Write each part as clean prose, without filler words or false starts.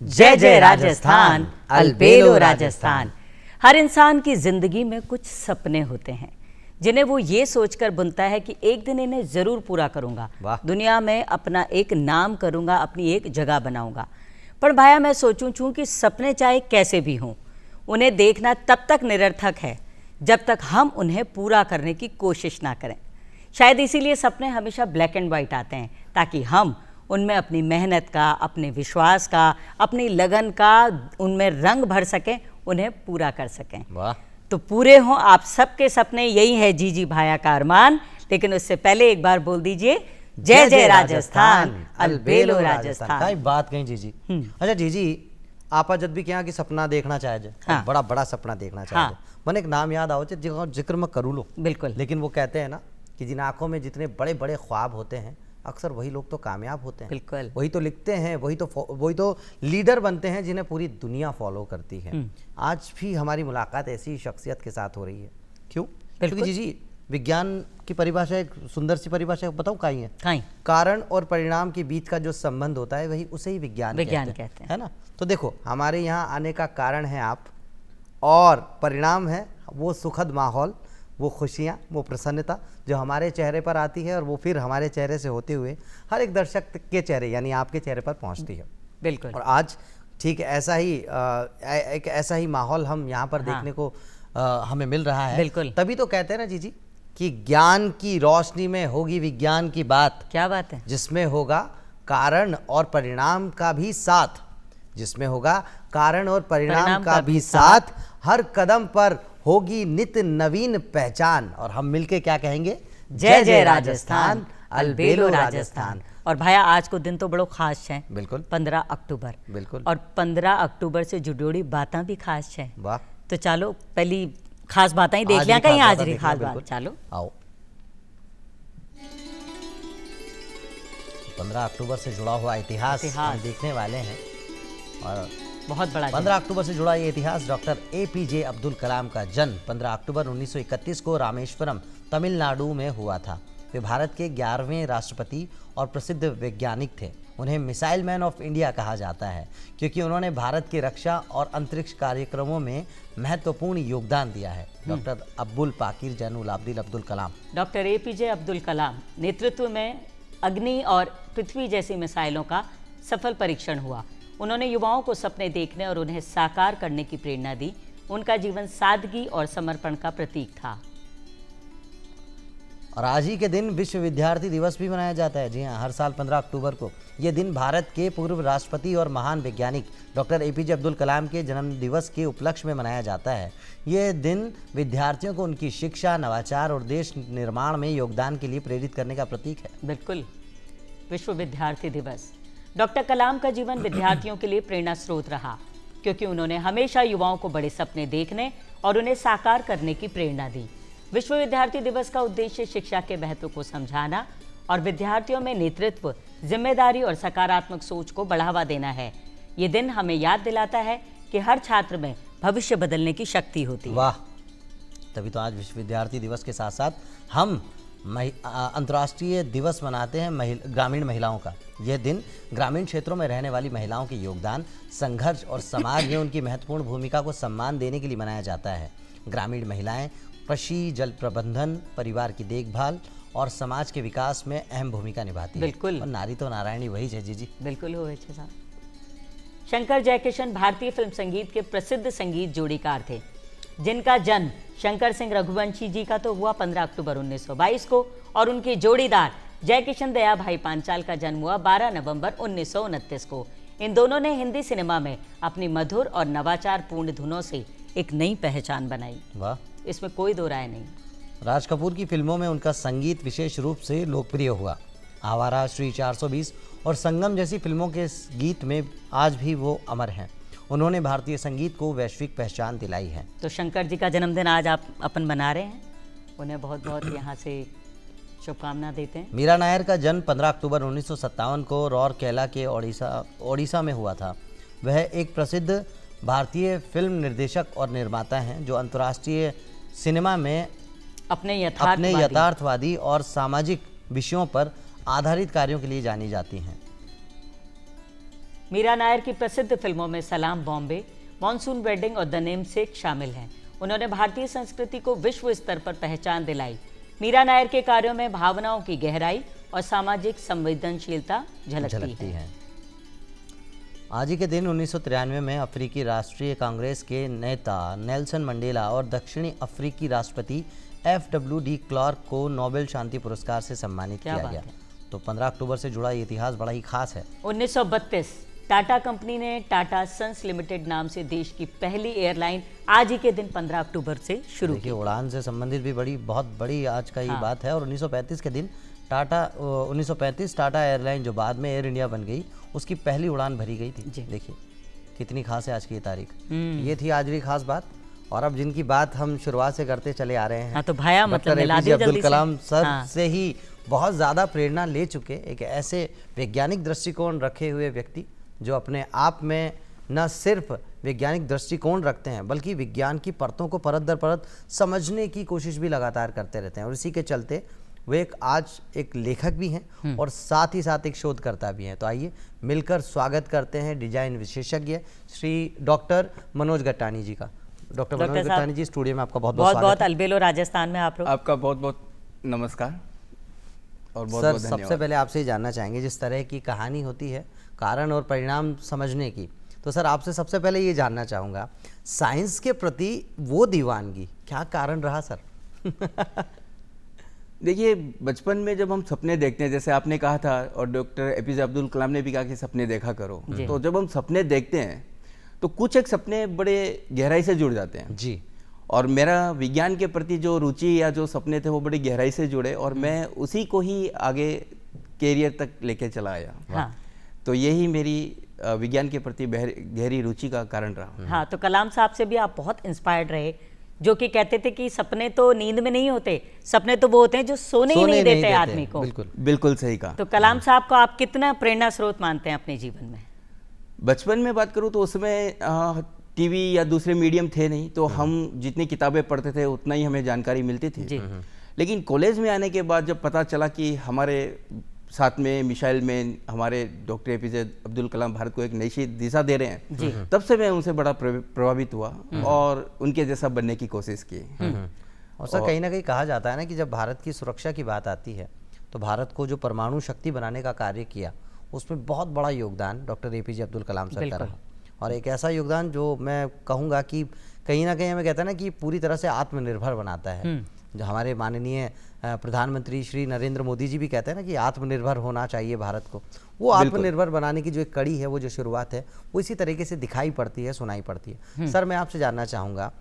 जय जय राजस्थान, अलबेलो राजस्थान। हर इंसान की जिंदगी में कुछ सपने होते हैं जिन्हें वो ये सोचकर बुनता है कि एक दिन इन्हें जरूर पूरा करूंगा, दुनिया में अपना एक नाम करूंगा, अपनी एक जगह बनाऊंगा। पर भाया मैं सोचूं कि सपने चाहे कैसे भी हों, उन्हें देखना तब तक निरर्थक है जब तक हम उन्हें पूरा करने की कोशिश ना करें। शायद इसीलिए सपने हमेशा ब्लैक एंड वाइट आते हैं, ताकि हम उनमें अपनी मेहनत का, अपने विश्वास का, अपनी लगन का उनमें रंग भर सकें, उन्हें पूरा कर सकें। वाह। तो पूरे हों आप सबके सपने, यही है जी भाया का अरमान। लेकिन उससे पहले एक बार बोल दीजिए जय जय राजस्थान, अलबेलो राजस्थान। क्या बात कहीं जीजी। अच्छा जीजी, आपा जब भी क्या कि सपना देखना चाहे, हाँ। बड़ा बड़ा सपना देखना चाहे, हाँ। मैंने एक नाम याद आओ जिक्र मैं करूँ लो। बिल्कुल। लेकिन वो कहते हैं ना कि जिन आंखों में जितने बड़े बड़े ख्वाब होते हैं, अक्सर वही लोग तो कामयाब होते हैं। बिल्कुल। वही तो लिखते हैं, वही तो लीडर बनते हैं जिन्हें पूरी दुनिया फॉलो करती है। आज भी हमारी मुलाकात ऐसी शख्सियत के साथ हो रही है। क्यों? क्योंकि जीजी विज्ञान की परिभाषा एक सुंदर सी परिभाषा बताऊं काई है? कारण और परिणाम के बीच का जो संबंध होता है वही उसे ही विज्ञान कहते हैं, है ना। तो देखो, हमारे यहाँ आने का कारण है आप, और परिणाम है वो सुखद माहौल, वो खुशियाँ, वो प्रसन्नता जो हमारे चेहरे पर आती है और वो फिर हमारे चेहरे से होते हुए हर एक दर्शक के चेहरे यानी आपके चेहरे पर पहुंचती है। बिल्कुल। और आज ठीक ऐसा ही एक ऐसा ही माहौल हम यहाँ पर देखने को हमें मिल रहा है। बिल्कुल। तभी तो कहते हैं ना जीजी कि ज्ञान की रोशनी में होगी विज्ञान की बात। क्या बात है? जिसमें होगा कारण और परिणाम का भी साथ, जिसमें होगा कारण और परिणाम का भी साथ, हर कदम पर होगी नित्य नवीन पहचान। और हम मिलके क्या कहेंगे? जय जय राजस्थान, अलबेलो राजस्थान। और भाया आज को दिन तो बड़ो खास है। बिल्कुल। 15 अक्टूबर। बिल्कुल। और 15 अक्टूबर से जुड़ी बातें भी खास है। वाह। तो चलो पहली खास बातें ही देख लिया कहीं, आज री खास बात। चलो आओ। 15 अक्टूबर से जुड़ा हुआ इतिहास हम देखने वाले हैं, और बहुत बड़ा 15 अक्टूबर से जुड़ा ये इतिहास डॉक्टर APJ अब्दुल कलाम का जन्म 15 अक्टूबर 1931 को रामेश्वरम, तमिलनाडु में हुआ था। वे भारत के 11वें राष्ट्रपति और प्रसिद्ध वैज्ञानिक थे। उन्हें मिसाइल मैन ऑफ इंडिया कहा जाता है क्योंकि उन्होंने भारत की रक्षा और अंतरिक्ष कार्यक्रमों में महत्वपूर्ण योगदान दिया है। Doctor Abdul Pakir Zainul Abidin Abdul Kalam. Doctor APJ Abdul Kalam नेतृत्व में अग्नि और पृथ्वी जैसी मिसाइलों का सफल परीक्षण हुआ। उन्होंने युवाओं को सपने देखने और उन्हें साकार करने की प्रेरणा दी। उनका जीवन सादगी और समर्पण का प्रतीक था। और आज ही के दिन विश्व विद्यार्थी दिवस भी मनाया जाता है। जी हाँ, हर साल 15 अक्टूबर को यह दिन भारत के पूर्व राष्ट्रपति और महान वैज्ञानिक डॉक्टर APJ अब्दुल कलाम के जन्म दिवस के उपलक्ष्य में मनाया जाता है। यह दिन विद्यार्थियों को उनकी शिक्षा, नवाचार और देश निर्माण में योगदान के लिए प्रेरित करने का प्रतीक है। बिल्कुल। विश्व विद्यार्थी दिवस। डॉक्टर कलाम का जीवन विद्यार्थियों के लिए प्रेरणा स्रोत रहा क्योंकि उन्होंने हमेशा युवाओं को बड़े सपने देखने और उन्हें साकार करने की प्रेरणा दी। विश्व विद्यार्थी दिवस का उद्देश्य शिक्षा के महत्व को समझाना और विद्यार्थियों में नेतृत्व, जिम्मेदारी और सकारात्मक सोच को बढ़ावा देना है। ये दिन हमें याद दिलाता है कि हर छात्र में भविष्य बदलने की शक्ति होती है। वाह। तभी तो आज विश्व विद्यार्थी दिवस के साथ साथ हम अंतर्राष्ट्रीय दिवस मनाते हैं ग्रामीण महिलाओं का। यह दिन ग्रामीण क्षेत्रों में रहने वाली महिलाओं के योगदान, संघर्ष और समाज में उनकी महत्वपूर्ण भूमिका को सम्मान देने के लिए मनाया जाता है। ग्रामीण महिलाएं कृषि, जल प्रबंधन, परिवार की देखभाल और समाज के विकास में अहम भूमिका निभाती है। बिल्कुल। और नारी तो नारायणी वही है जी। बिल्कुल हो साहब। शंकर जयकिशन भारतीय फिल्म संगीत के प्रसिद्ध संगीत जोड़ीकार थे, जिनका जन्म शंकर सिंह रघुवंशी जी का तो हुआ 15 अक्टूबर 1922 को, और उनके जोड़ीदार जयकिशन दया भाई पांचाल का जन्म हुआ 12 नवंबर 1929 को। इन दोनों ने हिंदी सिनेमा में अपनी मधुर और नवाचार पूर्ण धुनों से एक नई पहचान बनाई। वाह। इसमें कोई दो राय नहीं। राज कपूर की फिल्मों में उनका संगीत विशेष रूप से लोकप्रिय हुआ। आवारा, श्री 420 और संगम जैसी फिल्मों के गीत में आज भी वो अमर हैं। उन्होंने भारतीय संगीत को वैश्विक पहचान दिलाई है। तो शंकर जी का जन्मदिन आज आप अपन मना रहे हैं, उन्हें बहुत बहुत यहाँ से शुभकामना देते हैं। मीरा नायर का जन्म 15 अक्टूबर 1957 को रौरकेला के ओडिशा में हुआ था। वह एक प्रसिद्ध भारतीय फिल्म निर्देशक और निर्माता हैं जो अंतर्राष्ट्रीय सिनेमा में अपने यथार्थवादी और सामाजिक विषयों पर आधारित कार्यों के लिए जानी जाती हैं। मीरा नायर की प्रसिद्ध फिल्मों में सलाम बॉम्बे, मॉनसून वेडिंग और द नेमसेक शामिल हैं। उन्होंने भारतीय संस्कृति को विश्व स्तर पर पहचान दिलाई। मीरा नायर के कार्यों में भावनाओं की गहराई और सामाजिक संवेदनशीलता झलकती है। आज ही के दिन 1993 में अफ्रीकी राष्ट्रीय कांग्रेस के नेता नेल्सन मंडेला और दक्षिणी अफ्रीकी राष्ट्रपति FW डी क्लार्क को नोबेल शांति पुरस्कार से सम्मानित किया गया। तो 15 अक्टूबर से जुड़ा ये इतिहास बड़ा ही खास है। 1932 टाटा कंपनी ने टाटा सन्स लिमिटेड नाम से देश की पहली एयरलाइन आज ही के दिन 15 अक्टूबर से शुरू की। उड़ान से संबंधित भी बहुत बड़ी आज का ये बात है। और 1935 के दिन 1935 टाटा एयरलाइन जो बाद में एयर इंडिया बन गई, उसकी पहली उड़ान भरी गई थी। देखिए कितनी खास है आज की ये तारीख। ये थी आज की खास बात। और अब जिनकी बात हम शुरुआत से करते चले आ रहे हैं, तो भाया मतलब APJ अब्दुल कलाम सर से ही बहुत ज़्यादा प्रेरणा ले चुके एक ऐसे वैज्ञानिक दृष्टिकोण रखे हुए व्यक्ति जो अपने आप में न सिर्फ वैज्ञानिक दृष्टिकोण रखते हैं बल्कि विज्ञान की परतों को परत दर परत समझने की कोशिश भी लगातार करते रहते हैं। और इसी के चलते वे आज एक लेखक भी हैं और साथ ही साथ एक शोधकर्ता भी हैं। तो आइए मिलकर स्वागत करते हैं डिजाइन विशेषज्ञ श्री डॉक्टर मनोज गट्टानी जी का। डॉक्टर मनोज गट्टानी जी, स्टूडियो में आपका बहुत बहुत अलबेलो राजस्थान में आप लोग। आपका बहुत बहुत नमस्कार और बहुत सर बहुत धन्यवाद। सबसे पहले आपसे जानना चाहेंगे, जिस तरह की कहानी होती है कारण और परिणाम समझने की, तो सर आपसे सबसे पहले ये जानना चाहूँगा, साइंस के प्रति वो दीवानगी क्या कारण रहा सर? देखिए, बचपन में जब हम सपने देखते हैं, जैसे आपने कहा था और डॉक्टर APJ अब्दुल कलाम ने भी कहा कि सपने देखा करो, तो जब हम सपने देखते हैं तो कुछ एक सपने बड़े गहराई से जुड़ जाते हैं जी। और मेरा विज्ञान के प्रति जो रुचि या जो सपने थे वो बड़ी गहराई से जुड़े और मैं उसी को ही आगे कैरियर तक लेके चला आया। हाँ। तो यही मेरी विज्ञान के प्रति गहरी रुचि का कारण रहा। हाँ, तो कलाम साहब से भी आप बहुत इंस्पायर्ड रहे, जो कि कहते थे कि सपने तो नींद में नहीं होते, सपने तो वो होते हैं जो सोने ही नहीं देते आदमी को। बिल्कुल सही कहा। तो कलाम साहब को आप कितना प्रेरणा स्रोत मानते हैं अपने जीवन में? बचपन में बात करूँ तो उसमें टीवी या दूसरे मीडियम थे नहीं, तो हम जितनी किताबें पढ़ते थे उतना ही हमें जानकारी मिलती थी। लेकिन कॉलेज में आने के बाद जब पता चला कि हमारे साथ में मिसाइल में हमारे डॉक्टर APJ अब्दुल कलाम भारत को एक नई दिशा दे रहे हैं, तब से मैं उनसे बड़ा प्रभावित हुआ और उनके जैसा बनने की कोशिश की। और सर कहीं ना कहीं कहा जाता है ना कि जब भारत की सुरक्षा की बात आती है तो भारत को जो परमाणु शक्ति बनाने का कार्य किया, उसमें बहुत बड़ा योगदान doctor APJ Abdul Kalam sir का रहा। और एक ऐसा योगदान जो मैं कहूँगा कि कहीं ना कहीं हमें कहता है ना कि पूरी तरह से आत्मनिर्भर बनाता है। जो हमारे माननीय प्रधानमंत्री श्री नरेंद्र मोदी जी भी कहते हैं ना कि आत्मनिर्भर होना चाहिए भारत को, वो आत्मनिर्भर बनाने की जो एक कड़ी है, वो जो शुरुआत है, वो इसी तरीके से दिखाई पड़ती है, सुनाई पड़ती है। सर मैं आपसे जानना चाहूँगा,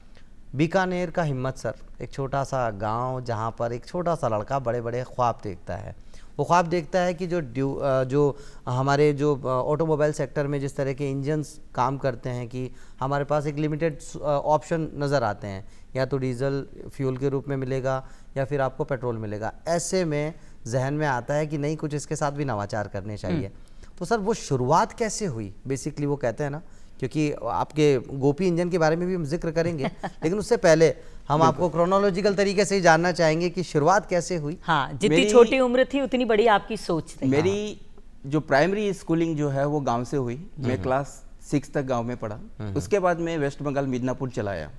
बीकानेर का हिम्मत सर, एक छोटा सा गाँव जहाँ पर एक छोटा सा लड़का बड़े बड़े ख्वाब देखता है। वो ख्वाब देखता है कि जो हमारे जो ऑटोमोबाइल सेक्टर में जिस तरह के इंजन्स काम करते हैं कि हमारे पास एक लिमिटेड ऑप्शन नज़र आते हैं, या तो डीजल फ्यूल के रूप में मिलेगा या फिर आपको पेट्रोल मिलेगा। ऐसे में जहन में आता है कि नहीं, कुछ इसके साथ भी नवाचार करने चाहिए। तो सर वो शुरुआत कैसे हुई? बेसिकली वो कहते हैं ना, क्योंकि आपके गोपी इंजन के बारे में भी हम जिक्र करेंगे, लेकिन उससे पहले हम आपको क्रोनोलॉजिकल तरीके से ही जानना चाहेंगे कि शुरुआत कैसे हुई। हाँ, जितनी छोटी उम्र थी उतनी बड़ी आपकी सोच थी। मेरी जो प्राइमरी स्कूलिंग जो है वो गांव से हुई। मैं क्लास 6 तक गांव में पढ़ा। उसके बाद मैं वेस्ट बंगाल मिदनापुर चला आया।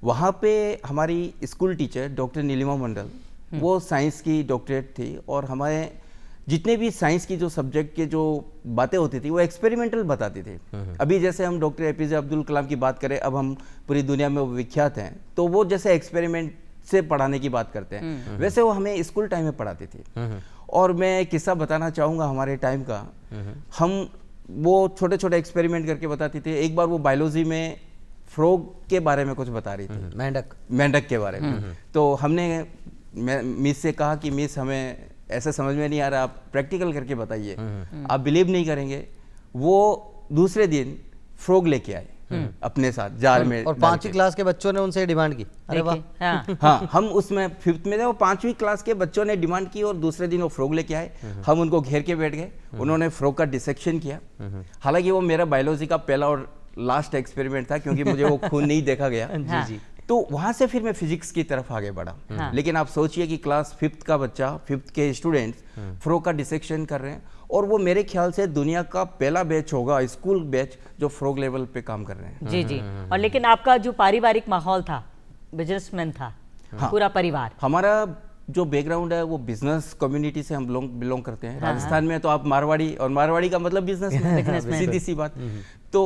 वहाँ पे हमारी स्कूल टीचर डॉक्टर नीलिमा मंडल, वो साइंस की डॉक्टरेट थी और हमारे जितने भी साइंस की जो सब्जेक्ट के जो बातें होती थी वो एक्सपेरिमेंटल बताती थी। अभी जैसे हम डॉक्टर APJ अब्दुल कलाम की बात करें, अब हम पूरी दुनिया में वो विख्यात हैं, तो वो जैसे एक्सपेरिमेंट से पढ़ाने की बात करते हैं, वैसे वो हमें स्कूल टाइम में पढ़ाती थी। और मैं किस्सा बताना चाहूँगा हमारे टाइम का। हम वो छोटे छोटे एक्सपेरिमेंट करके बताती थी। एक बार वो बायोलॉजी में फ्रॉग के बारे में कुछ बता रही थी, मेंढक के बारे में। तो हमने मिस से कहा कि मिस हमें ऐसा समझ में नहीं आ रहा, आप प्रैक्टिकल करके बताइए। आप बिलीव नहीं करेंगे, वो दूसरे दिन फ्रॉग लेके आए अपने साथ जार में। और 5वीं क्लास के बच्चों ने उनसे डिमांड की। अरे वाह। हाँ, हम उसमें 5th में थे, वो 5वीं क्लास के बच्चों ने डिमांड की और दूसरे दिन वो फ्रॉग लेके आए। हम उनको घेर के बैठ गए, उन्होंने फ्रॉग का डिसेक्शन किया। हालांकि वो मेरा बायोलॉजी का पहला और लास्ट एक्सपेरिमेंट था, क्योंकि मुझे वो खून नहीं देखा गया। तो वहाँ से फिर मैं फिजिक्स की तरफ आगे बढ़ा। हाँ। लेकिन आप सोचिए कि क्लास 5th का बच्चा, 5th के स्टूडेंट्स फ्रॉक का डिसेक्शन कर रहे हैं, और वो मेरे ख्याल से दुनिया का पहला बैच होगा, स्कूल बैच, जो फ्रॉक लेवल पे काम कर रहे हैं। जी जी। और लेकिन आपका जो पारिवारिक माहौल था, बिजनेसमैन था, पूरा परिवार। हमारा जो बैकग्राउंड है वो बिजनेस कम्युनिटी से हम लोग बिलोंग करते हैं। राजस्थान में तो आप मारवाड़ी, और मारवाड़ी का मतलब बिजनेस, सीधी सी बात। तो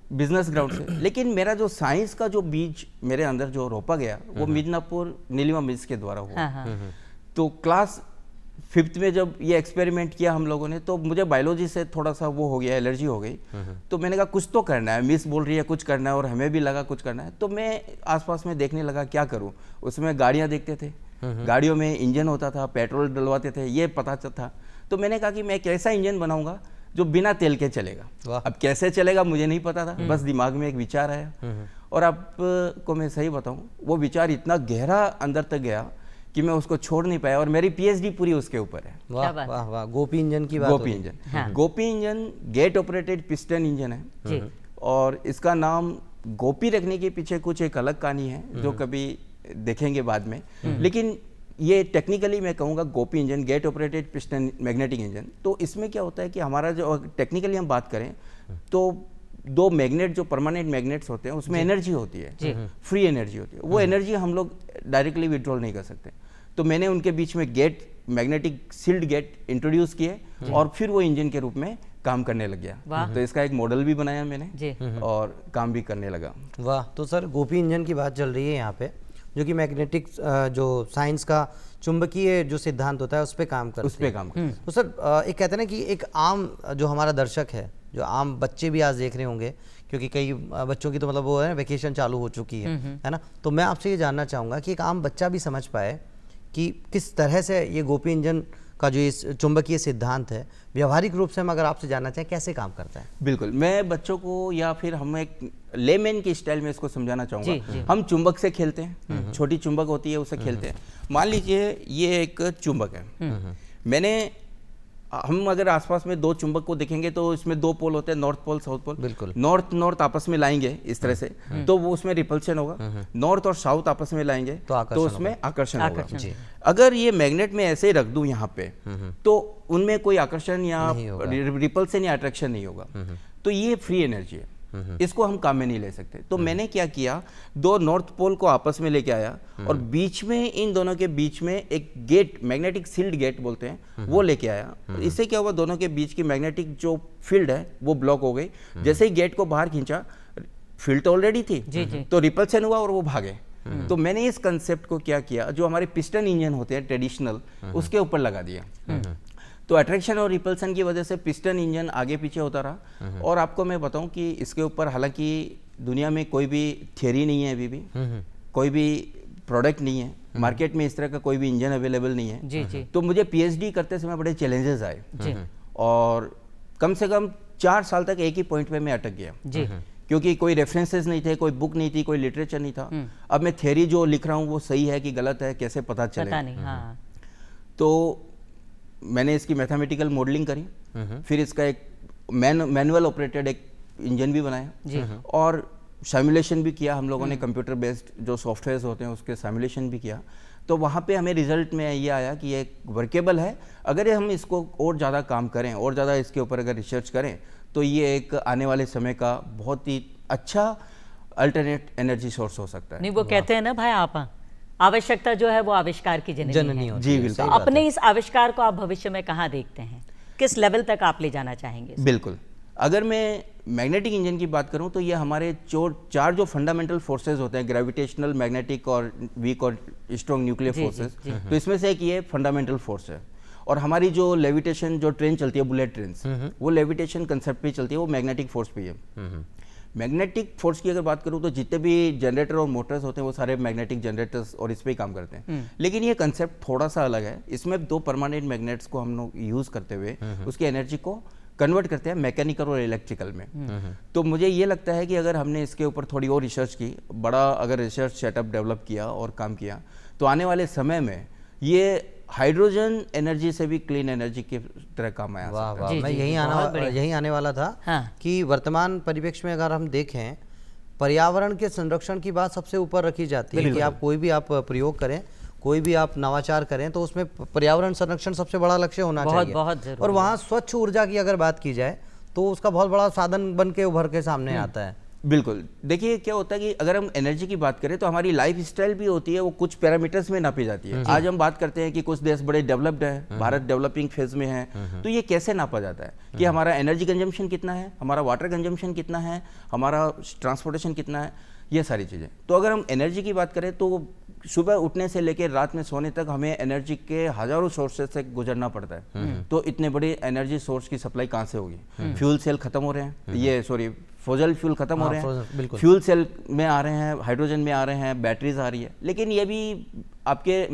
बिजनेस ग्राउंड से, लेकिन मेरा जो साइंस का जो बीज मेरे अंदर जो रोपा गया वो मिदनापुर नीलिमा मिस के द्वारा हुआ। तो क्लास 5th में जब ये एक्सपेरिमेंट किया हम लोगों ने, तो मुझे बायोलॉजी से थोड़ा सा वो हो गया, एलर्जी हो गई। तो मैंने कहा कुछ तो करना है, मिस बोल रही है कुछ करना है, और हमें भी लगा कुछ करना है। तो मैं आसपास में देखने लगा क्या करूं। उसमें गाड़ियां देखते थे, गाड़ियों में इंजन होता था, पेट्रोल डलवाते थे, ये पता था। तो मैंने कहा कि मैं एक ऐसा इंजन बनाऊंगा जो बिना तेल के चलेगा। अब कैसे चलेगा मुझे नहीं पता था, बस दिमाग में एक विचार आया। और आपको मैं सही बताऊं, वो विचार इतना गहरा अंदर तक गया कि मैं उसको छोड़ नहीं पाया, और मेरी पीएचडी पूरी उसके ऊपर है। वाह वाह वाह, गोपी इंजन की बात। Gopi engine, Gopi engine gate operated piston engine है, और इसका नाम गोपी रखने के पीछे कुछ एक अलग कहानी है जो कभी देखेंगे बाद में। लेकिन ये टेक्निकली मैं कहूँगा Gopi engine, gate operated piston magnetic engine. तो इसमें क्या होता है कि हमारा जो टेक्निकली हम बात करें तो दो मैग्नेट, जो परमानेंट मैग्नेट्स होते हैं, उसमें एनर्जी होती है, फ्री एनर्जी होती है। वो एनर्जी हम लोग डायरेक्टली विड्रॉल नहीं कर सकते। तो मैंने उनके बीच में gate, magnetic sealed gate introduce किए, और फिर वो इंजन के रूप में काम करने लग गया। तो इसका एक मॉडल भी बनाया मैंने, और काम भी करने लगा। वाह। तो सर गोपी इंजन की बात चल रही है यहाँ पे, जो कि मैग्नेटिक जो साइंस का चुंबकीय जो सिद्धांत होता है उस पर काम करते हैं। तो सर एक कहते हैं ना कि एक आम जो हमारा दर्शक है, जो आम बच्चे भी आज देख रहे होंगे, क्योंकि कई बच्चों की तो मतलब वो है वैकेशन चालू हो चुकी है ना। तो मैं आपसे ये जानना चाहूँगा कि एक आम बच्चा भी समझ पाए कि किस तरह से ये गोपी इंजन का जो इस चुंबकीय सिद्धांत है व्यवहारिक रूप से हम अगर आपसे जानना चाहें कैसे काम करता है। बिल्कुल, मैं बच्चों को, या फिर हम एक लेमैन की स्टाइल में इसको समझाना चाहूँगा। हम चुंबक से खेलते हैं, छोटी चुंबक होती है उससे खेलते हैं। मान लीजिए ये एक चुंबक है, हम अगर आसपास में दो चुंबक को देखेंगे तो इसमें दो पोल होते हैं, नॉर्थ पोल, साउथ पोल। बिल्कुल। नॉर्थ आपस में लाएंगे इस तरह से, तो वो उसमें रिपल्शन होगा। नॉर्थ और साउथ आपस में लाएंगे तो उसमें आकर्षण होगा। अगर ये मैग्नेट में ऐसे ही रख दूं यहाँ पे, तो उनमें कोई आकर्षण या रिपल्शन या अट्रैक्शन नहीं होगा। तो ये फ्री एनर्जी है, इसको हम काम में नहीं ले सकते। तो मैंने क्या किया, दो नॉर्थ पोल को आपस में लेके आया, और बीच में, इन दोनों के बीच में एक गेट, मैग्नेटिक सील्ड गेट बोलते हैं, वो लेके आया। इससे क्या हुआ, दोनों के बीच की मैग्नेटिक जो फील्ड है वो ब्लॉक हो गई। जैसे ही गेट को बाहर खींचा, फील्ड तो ऑलरेडी थी, तो रिपल्शन हुआ और वो भागे। तो मैंने इस कंसेप्ट को क्या किया, जो हमारे पिस्टन इंजन होते हैं ट्रेडिशनल, उसके ऊपर लगा दिया। तो अट्रैक्शन और रिपल्सन की वजह से पिस्टन इंजन आगे पीछे होता रहा। और आपको मैं बताऊं कि इसके ऊपर हालांकि दुनिया में कोई भी थियरी नहीं है, अभी भी कोई भी प्रोडक्ट नहीं है, मार्केट में इस तरह का कोई भी इंजन अवेलेबल नहीं है। जी। तो मुझे पीएचडी करते समय बड़े चैलेंजेस आए, और कम से कम 4 साल तक एक ही पॉइंट पे मैं अटक गया, क्योंकि कोई रेफरेंसेस नहीं थे, कोई बुक नहीं थी, कोई लिटरेचर नहीं था। अब मैं थियरी जो लिख रहा हूँ वो सही है कि गलत है, कैसे पता चले। तो मैंने इसकी मैथमेटिकल मॉडलिंग करी, फिर इसका एक मैनुअल ऑपरेटेड एक इंजन भी बनाया, और सिमुलेशन भी किया हम लोगों ने। कंप्यूटर बेस्ड जो सॉफ्टवेयर्स होते हैं उसके सिमुलेशन भी किया। तो वहाँ पे हमें रिजल्ट में ये आया कि ये वर्केबल है। अगर हम इसको और ज़्यादा काम करें, और ज़्यादा इसके ऊपर अगर रिसर्च करें, तो ये एक आने वाले समय का बहुत ही अच्छा अल्टरनेट एनर्जी सोर्स हो सकता है। नहीं, वो कहते हैं ना भाई, आप आवश्यकता जो है वो आविष्कार की जननी है। जी बिल्कुल। तो अपने इस आविष्कार को आप भविष्य में कहाँ देखते हैं, किस लेवल तक आप ले जाना चाहेंगे? बिल्कुल, अगर मैं मैग्नेटिक इंजन की बात करूं तो ये हमारे चार जो फंडामेंटल फोर्सेस होते हैं, ग्रेविटेशनल, मैग्नेटिक और वीक और स्ट्रॉन्ग न्यूक्लियर फोर्सेस, तो इसमें से एक ये फंडामेंटल फोर्स है। और हमारी जो लेविटेशन, जो ट्रेन चलती है, बुलेट ट्रेन, वो लेविटेशन कंसेप्ट पे चलती है, वो मैग्नेटिक फोर्स पे है। मैग्नेटिक फोर्स की अगर बात करूं तो जितने भी जनरेटर और मोटर्स होते हैं वो सारे मैग्नेटिक जनरेटर्स और इस पे ही काम करते हैं। लेकिन ये कंसेप्ट थोड़ा सा अलग है। इसमें दो परमानेंट मैग्नेट्स को हम लोग यूज करते हुए उसकी एनर्जी को कन्वर्ट करते हैं मैकेनिकल और इलेक्ट्रिकल में। तो मुझे ये लगता है कि अगर हमने इसके ऊपर थोड़ी और रिसर्च की, बड़ा अगर रिसर्च सेटअप डेवलप किया और काम किया, तो आने वाले समय में ये हाइड्रोजन एनर्जी से भी क्लीन एनर्जी की तरह काम आया। वाह वाह, मैं यही आने वाला था। हाँ। कि वर्तमान परिप्रेक्ष्य में अगर हम देखें पर्यावरण के संरक्षण की बात सबसे ऊपर रखी जाती है कि आप कोई भी आप प्रयोग करें, कोई भी आप नवाचार करें तो उसमें पर्यावरण संरक्षण सबसे बड़ा लक्ष्य होना चाहिए। बहुत जरूरी। और वहाँ स्वच्छ ऊर्जा की अगर बात की जाए तो उसका बहुत बड़ा साधन बन के उभर के सामने आता है। बिल्कुल, देखिए क्या होता है कि अगर हम एनर्जी की बात करें तो हमारी लाइफ स्टाइल भी होती है, वो कुछ पैरामीटर्स में नापी जाती है। आज हम बात करते हैं कि कुछ देश बड़े डेवलप्ड है, भारत डेवलपिंग फेज में है, तो ये कैसे नापा जाता है कि हमारा एनर्जी कंजम्पशन कितना है, हमारा वाटर कंजम्पशन कितना है, हमारा ट्रांसपोर्टेशन कितना है, ये सारी चीज़ें। तो अगर हम एनर्जी की बात करें तो सुबह उठने से लेकर रात में सोने तक हमें एनर्जी के हजारों सोर्सेज से गुजरना पड़ता है। तो इतने बड़े एनर्जी सोर्स की सप्लाई कहाँ से होगी? फ्यूल सेल खत्म हो रहे हैं, ये सॉरी फॉसिल फ्यूल खत्म हो रहे हैं, फ्यूल सेल में आ रहे हैं, हाइड्रोजन में आ रहे हैं, बैटरीज आ रही है, लेकिन ये भी आपके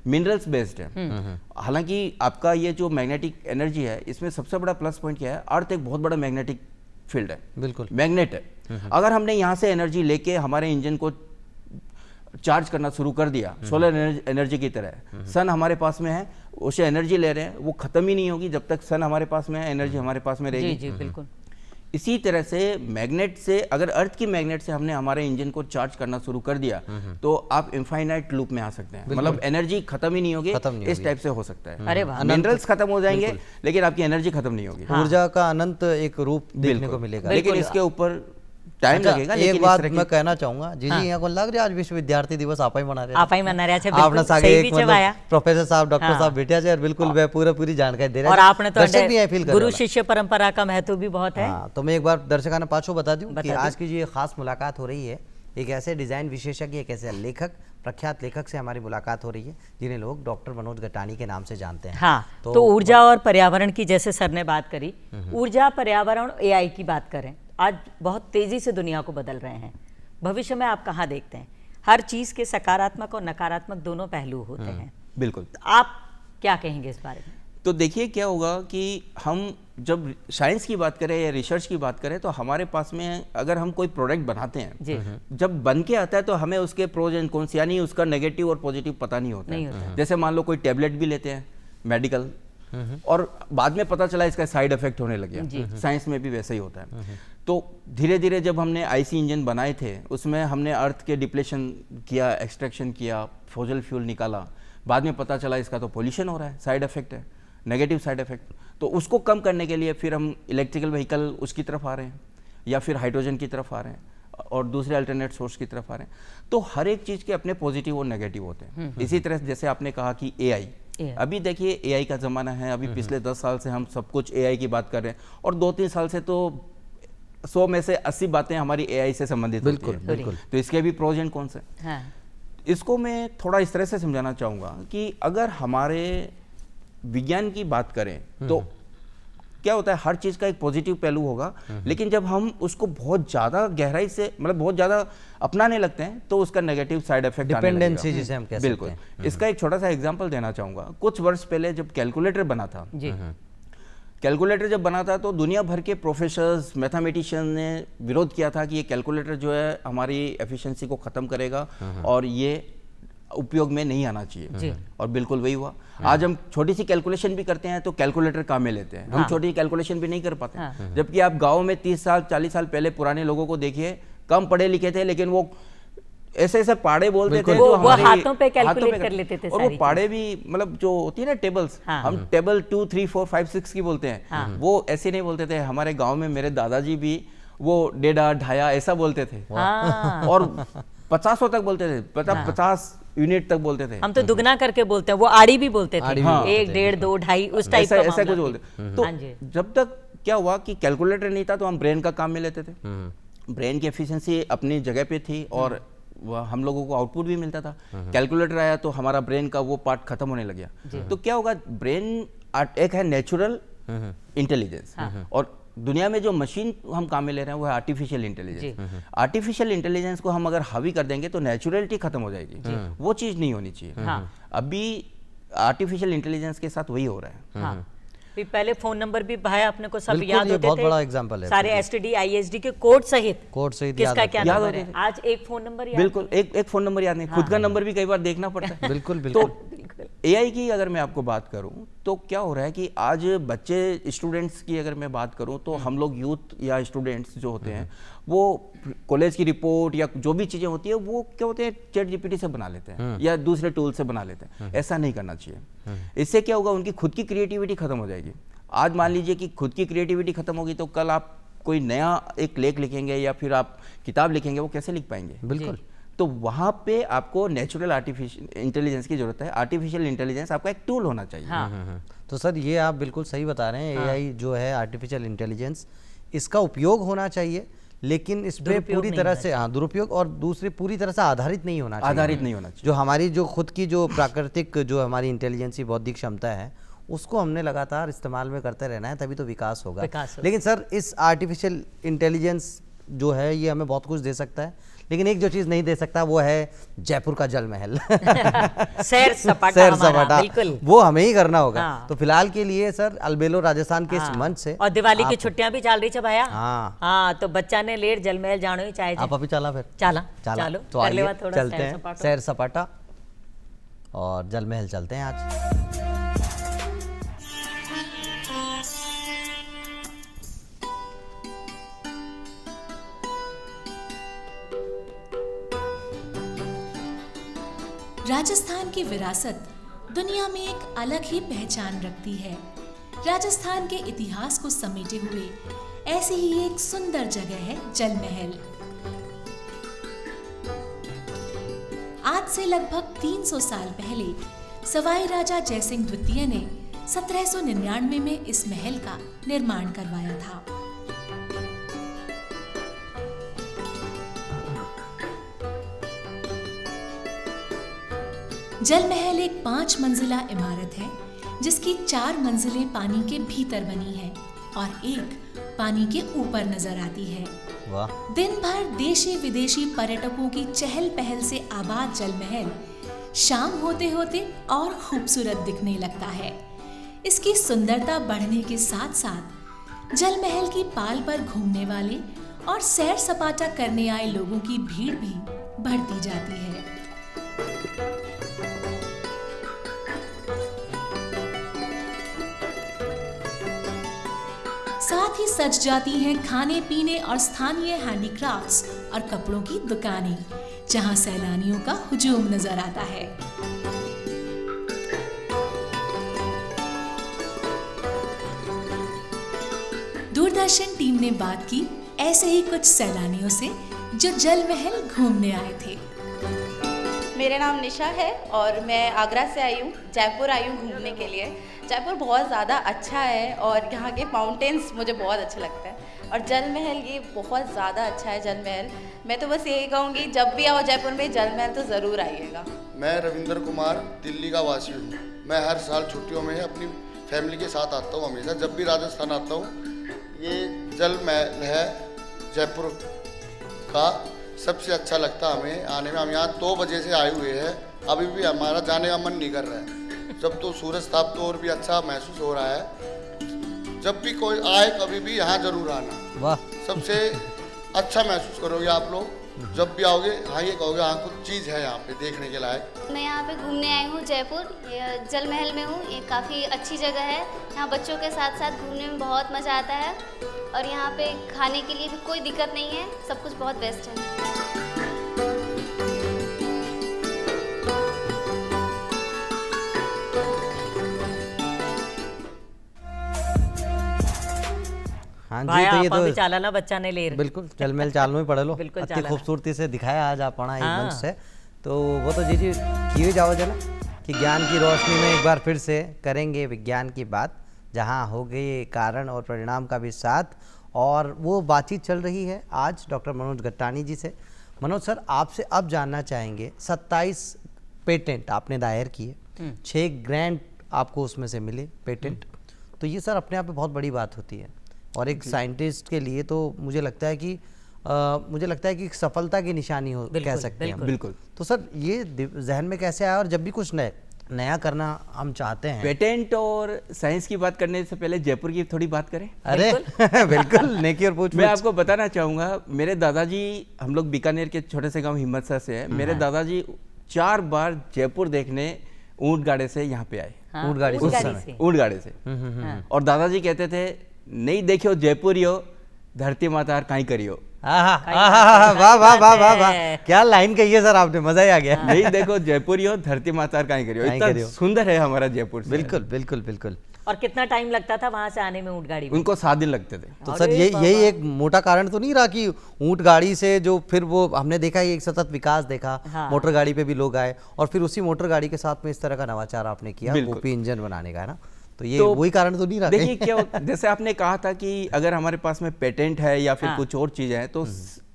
मिनरल्स बेस्ड है। हालांकि आपका ये जो मैग्नेटिक एनर्जी है, इसमें सबसे बड़ा प्लस पॉइंट क्या है, अर्थ एक बहुत बड़ा मैग्नेटिक फील्ड है, बिल्कुल मैग्नेट है। अगर हमने यहाँ से एनर्जी लेके हमारे इंजन को चार्ज करना शुरू कर दिया सोलर एनर्जी की तरह, सन हमारे पास में है, उसे एनर्जी ले रहे हैं, वो खत्म ही नहीं होगी जब तक सन हमारे पास में है, एनर्जी हमारे पास में रहेगी। जी बिल्कुल। इसी तरह से मैग्नेट से, अगर अर्थ की मैग्नेट से हमने हमारे इंजन को चार्ज करना शुरू कर दिया तो आप इनफाइनाइट लूप में आ सकते हैं, मतलब एनर्जी खत्म ही नहीं होगी, इस टाइप से हो सकता है। अरे वाह, मिनरल्स खत्म हो जाएंगे लेकिन आपकी एनर्जी खत्म नहीं होगी। ऊर्जा का अनंत एक रूप देखने को मिलेगा, लेकिन इसके ऊपर टाइम लगेगा। एक बात मैं कहना चाहूंगा जी, यहाँ को लग रहा है आज विश्व विद्यार्थी दिवस आप ही मना रहे हैं, आप ही मना रहे हैं। आपने सागे एक मतलब प्रोफेसर साहब, डॉक्टर साहब बैठे हैं और बिल्कुल वे पूरी जानकारी दे रहे हैं, और आपने तो दर्शक भी है फील कर गुरु शिष्य परंपरा का महत्व भी बहुत है। तो मैं एक बार दर्शकाना पाछो बता दूं कि आज की जो ये खास मुलाकात हो रही है, एक ऐसे डिजाइन विशेषज्ञ, एक ऐसे लेखक, प्रख्यात लेखक से हमारी मुलाकात हो रही है जिन्हें लोग डॉक्टर मनोज गटानी के नाम से जानते हैं। हाँ, तो ऊर्जा और पर्यावरण की जैसे सर ने बात करी, ऊर्जा, पर्यावरण, एआई की बात करें, आज बहुत तेजी से दुनिया को बदल रहे हैं। भविष्य में आप कहाँ देखते हैं? हर चीज के सकारात्मक और नकारात्मक दोनों पहलू होते हैं। बिल्कुल, आप क्या कहेंगे इस बारे में? तो देखिए क्या होगा कि हम जब साइंस की बात करें या रिसर्च की बात करें तो हमारे पास में अगर हम कोई प्रोडक्ट बनाते हैं, जब बन के आता है तो हमें उसके प्रोज एंड कॉन्स, यानी उसका नेगेटिव और पॉजिटिव पता नहीं होता है। जैसे मान लो कोई टेबलेट भी लेते हैं मेडिकल, और बाद में पता चला इसका साइड इफेक्ट होने लगे, साइंस में भी वैसा ही होता है। तो धीरे धीरे जब हमने आईसी इंजन बनाए थे, उसमें हमने अर्थ के डिप्लेशन किया, एक्सट्रैक्शन किया, फॉसिल फ्यूल निकाला, बाद में पता चला इसका तो पोल्यूशन हो रहा है, साइड इफेक्ट है, नेगेटिव साइड इफेक्ट। तो उसको कम करने के लिए फिर हम इलेक्ट्रिकल व्हीकल उसकी तरफ आ रहे हैं, या फिर हाइड्रोजन की तरफ आ रहे हैं, और दूसरे अल्टरनेट सोर्स की तरफ आ रहे हैं। तो हर एक चीज़ के अपने पॉजिटिव और नेगेटिव होते हैं। इसी तरह जैसे आपने कहा कि एआई, अभी देखिए एआई का ज़माना है, अभी पिछले 10 साल से हम सब कुछ एआई की बात कर रहे हैं, और 2-3 साल से तो 100 में से 80 बातें हमारी एआई से संबंधित होती हैं। बिल्कुल। तो इसके भी प्रोज एंड कॉन्स हैं। इसको मैं थोड़ा इस तरह से समझाना चाहूँगा कि अगर हमारे विज्ञान की बात करें तो क्या होता है, हर चीज़ का एक पॉजिटिव पहलू होगा, लेकिन जब हम उसको बहुत ज़्यादा गहराई से, मतलब बहुत ज़्यादा अपनाने लगते हैं तो उसका नेगेटिव साइड इफेक्ट डिपेंडेंसी जिसे हम कह सकते हैं। बिल्कुल। इसका एक छोटा सा एग्जांपल देना चाहूँगा। कुछ वर्ष पहले जब कैलकुलेटर बना था, कैलकुलेटर जब बना था तो दुनिया भर के प्रोफेसर्स, मैथमेटिशियन ने विरोध किया था कि ये कैलकुलेटर जो है हमारी एफिशिएंसी को ख़त्म करेगा और ये उपयोग में नहीं आना चाहिए, और बिल्कुल वही हुआ। आज हम छोटी सी कैलकुलेशन भी करते हैं तो कैलकुलेटर काम में लेते हैं, हम छोटी कैलकुलेशन भी नहीं कर पाते। जबकि आप गांव में 30 साल 40 साल पहले पुराने लोगों को देखिए, कम पढ़े लिखे थे लेकिन वो ऐसे ऐसे पाड़े बोलते थे, वो हाथों पे कैलकुलेट कर लेते थे, और वो पाड़े भी मतलब जो होती है ना टेबल्स, हम टेबल 2 3 4 5 6 की बोलते हैं, वो ऐसे नहीं बोलते थे। हमारे गाँव में मेरे दादाजी भी वो डेढ़ा ढाया ऐसा बोलते थे, और 50 तक बोलते थे, 50 यूनिट तक बोलते थे। हम तो दुगना करके बोलते हैं, वो आड़ी भी बोलते थे, 1 1.5 2 2.5 उस टाइप का ऐसा कुछ बोलते। तो जब तक क्या हुआ कि कैलकुलेटर नहीं था तो हम ब्रेन का काम में लेते थे, ब्रेन की एफिशिएंसी अपनी जगह पे थी और हम लोगों को आउटपुट भी मिलता था। कैलकुलेटर आया तो हमारा ब्रेन का वो पार्ट खत्म होने लग गया। तो क्या होगा, ब्रेन एक है नेचुरल इंटेलिजेंस, और दुनिया में जो मशीन हम काम में ले रहे हैं वो है आर्टिफिशियल इंटेलिजेंस। आर्टिफिशियल इंटेलिजेंस को हम अगर हावी कर देंगे तो नेचुरलिटी खत्म हो जाएगी, वो चीज नहीं होनी चाहिए। अभी आर्टिफिशियल इंटेलिजेंस के साथ वही हो रहा है। पहले फोन नंबर भी भाई अपने को सब याद होते थे, बहुत बड़ा एग्जांपल है, सारे एसटीडी आईएसडी के कोड सहित किसका क्या याद नंबर है। आज एक फोन नंबर याद, बिल्कुल एक फोन नंबर याद नहीं, खुद का नंबर भी कई बार देखना पड़ता है। बिल्कुल। तो एआई की अगर मैं आपको बात करूं तो क्या हो रहा है कि आज बच्चे स्टूडेंट्स की अगर मैं बात करूं तो हम लोग यूथ या स्टूडेंट्स जो होते हैं वो कॉलेज की रिपोर्ट या जो भी चीज़ें होती है वो क्या होते हैं चैट जीपीटी से बना लेते हैं या दूसरे टूल से बना लेते हैं। ऐसा नहीं करना चाहिए। इससे क्या होगा, उनकी खुद की क्रिएटिविटी खत्म हो जाएगी। आज मान लीजिए कि खुद की क्रिएटिविटी खत्म होगी तो कल आप कोई नया एक लेख लिखेंगे या फिर आप किताब लिखेंगे, वो कैसे लिख पाएंगे? बिल्कुल। तो वहाँ पे आपको नेचुरल आर्टिफिशियल इंटेलिजेंस की जरूरत है। आर्टिफिशियल इंटेलिजेंस आपका एक टूल होना चाहिए। हाँ। तो सर ये आप बिल्कुल सही बता रहे हैं। एआई जो है आर्टिफिशियल इंटेलिजेंस, इसका उपयोग होना चाहिए, लेकिन इस पे पूरी तरह से दुरुपयोग, और दूसरी पूरी तरह से आधारित नहीं होना चाहिए। आधारित नहीं होना चाहिए। जो हमारी जो खुद की जो प्राकृतिक जो हमारी इंटेलिजेंस की बौद्धिक क्षमता है उसको हमने लगातार इस्तेमाल में करते रहना है, तभी तो विकास होगा। लेकिन सर इस आर्टिफिशियल इंटेलिजेंस जो है ये हमें बहुत कुछ दे सकता है, लेकिन एक जो चीज़ नहीं दे सकता वो है जयपुर का जल महल। सैर सपाटा बिल्कुल, वो हमें ही करना होगा। हाँ। तो फिलहाल के लिए सर अलबेलो राजस्थान के इस मंच से, और दिवाली की छुट्टियां भी चल रही है भैया। हाँ तो बच्चा ने लेट जल महल जानो ही चाहे। आप अभी चला फिर चलो तो आइए चलते हैं सैर सपाटा और जल महल चलते हैं आज। राजस्थान की विरासत दुनिया में एक अलग ही पहचान रखती है। राजस्थान के इतिहास को समेटे हुए ऐसी ही एक सुंदर जगह है जल महल। आज से लगभग 300 साल पहले सवाई राजा जयसिंह द्वितीय ने 1799 में इस महल का निर्माण करवाया था। जल महल एक 5 मंजिला इमारत है जिसकी 4 मंजिलें पानी के भीतर बनी है और एक पानी के ऊपर नजर आती है। वाह। दिन भर देशी विदेशी पर्यटकों की चहल पहल से आबाद जल महल शाम होते होते और खूबसूरत दिखने लगता है। इसकी सुंदरता बढ़ने के साथ साथ जल महल की पाल पर घूमने वाले और सैर सपाटा करने आए लोगों की भीड़ भी बढ़ती जाती है। साथ ही सज जाती हैं खाने पीने और स्थानीय हैंडीक्राफ्ट्स और कपड़ों की दुकानें, जहां सैलानियों का हुजूम नजर आता है। दूरदर्शन टीम ने बात की ऐसे ही कुछ सैलानियों से जो जल महल घूमने आए थे। मेरा नाम निशा है और मैं आगरा से आई हूँ, जयपुर आई हूँ घूमने के लिए। जयपुर बहुत ज़्यादा अच्छा है और यहाँ के माउंटेन्स मुझे बहुत अच्छा लगता है और जल महल ये बहुत ज़्यादा अच्छा है। जल महल मैं तो बस यही कहूँगी, जब भी आओ जयपुर में जल महल तो ज़रूर आइएगा। मैं रविंद्र कुमार दिल्ली का वासी हूँ। मैं हर साल छुट्टियों में अपनी फैमिली के साथ आता हूँ। हमेशा जब भी राजस्थान आता हूँ, ये जल महल है जयपुर का, सबसे अच्छा लगता हमें आने में। हम यहाँ 2 बजे से आए हुए हैं, अभी भी हमारा जाने का मन नहीं कर रहा है। जब तो सूरज ताप तो और भी अच्छा महसूस हो रहा है। जब भी कोई आए कभी भी यहाँ जरूर आना। वाह। सबसे अच्छा महसूस करोगे आप लोग जब भी आओगे। हाँ, ये कहोगे हाँ कुछ चीज़ है यहाँ पे देखने के लायक। मैं यहाँ पे घूमने आई हूँ जयपुर, जल महल में हूँ। ये काफ़ी अच्छी जगह है। यहाँ बच्चों के साथ साथ घूमने में बहुत मज़ा आता है और यहाँ पे खाने के लिए भी कोई दिक्कत नहीं है, सब कुछ बहुत बेस्ट है। हाँ भाई जी, तो ये आप अभी तो चाला ना बच्चा ने ले बिल्कुल जल महल चाल में पढ़ लो। बिल्कुल इतनी चाला। खूबसूरती से दिखाया आज आप पढ़ा एक हाँ। मंच से, तो वो तो जी किए जाओ जना कि ज्ञान की रोशनी में एक बार फिर से करेंगे विज्ञान की बात, जहाँ हो गए कारण और परिणाम का भी साथ। और वो बातचीत चल रही है आज डॉक्टर मनोज गट्टानी जी से। मनोज सर, आपसे अब जानना चाहेंगे, 27 पेटेंट आपने दायर किए, 6 ग्रांट आपको उसमें से मिले पेटेंट, तो ये सर अपने आप में बहुत बड़ी बात होती है और एक साइंटिस्ट के लिए तो मुझे लगता है कि एक सफलता की निशानी हो कह सकते हैं। बिल्कुल। तो सर ये जहन में कैसे आया, और जब भी कुछ नया करना हम चाहते हैं। पेटेंट और साइंस की बात करने से पहले जयपुर की थोड़ी बात करें। अरे बिल्कुल नेकी और पूछ। मैं आपको बताना चाहूँगा, मेरे दादाजी, हम लोग बीकानेर के छोटे से गांव हिम्मतसर से हैं। मेरे दादाजी 4 बार जयपुर देखने ऊंट गाड़ी से यहाँ पे आए। हाँ, ऊँट गाड़ी से ऊँट उस गाड़ी समय। से। ऊंट गाड़ी से। हाँ। और दादाजी कहते थे नहीं देखियो जयपुरियो धरती माता काई करियो। वाह वाह वाह वाह वाह, क्या लाइन कही है सर आपने, मजा ही आ गया। नहीं देखो जयपुरियो धरती माता काई करियो। काई इतना करियो। सुंदर है हमारा जयपुर शहर। बिल्कुल बिल्कुल बिल्कुल। और कितना टाइम लगता था वहां से आने में ऊँट गाड़ी में? उनको 7 दिन लगते थे। तो सर यही एक मोटा कारण तो नहीं रहा कि ऊंट गाड़ी से जो फिर वो हमने देखा एक सतत विकास देखा, हाँ। मोटर गाड़ी पे भी लोग आए और फिर उसी मोटर गाड़ी के साथ में इस तरह का नवाचार आपने किया बिल्कुल। ओपी इंजन बनाने का, है ना? तो ये वही कारण तो नहीं रहा देखिए क्या जैसे आपने कहा था कि अगर हमारे पास में पेटेंट है या फिर हाँ। कुछ और चीजें हैं तो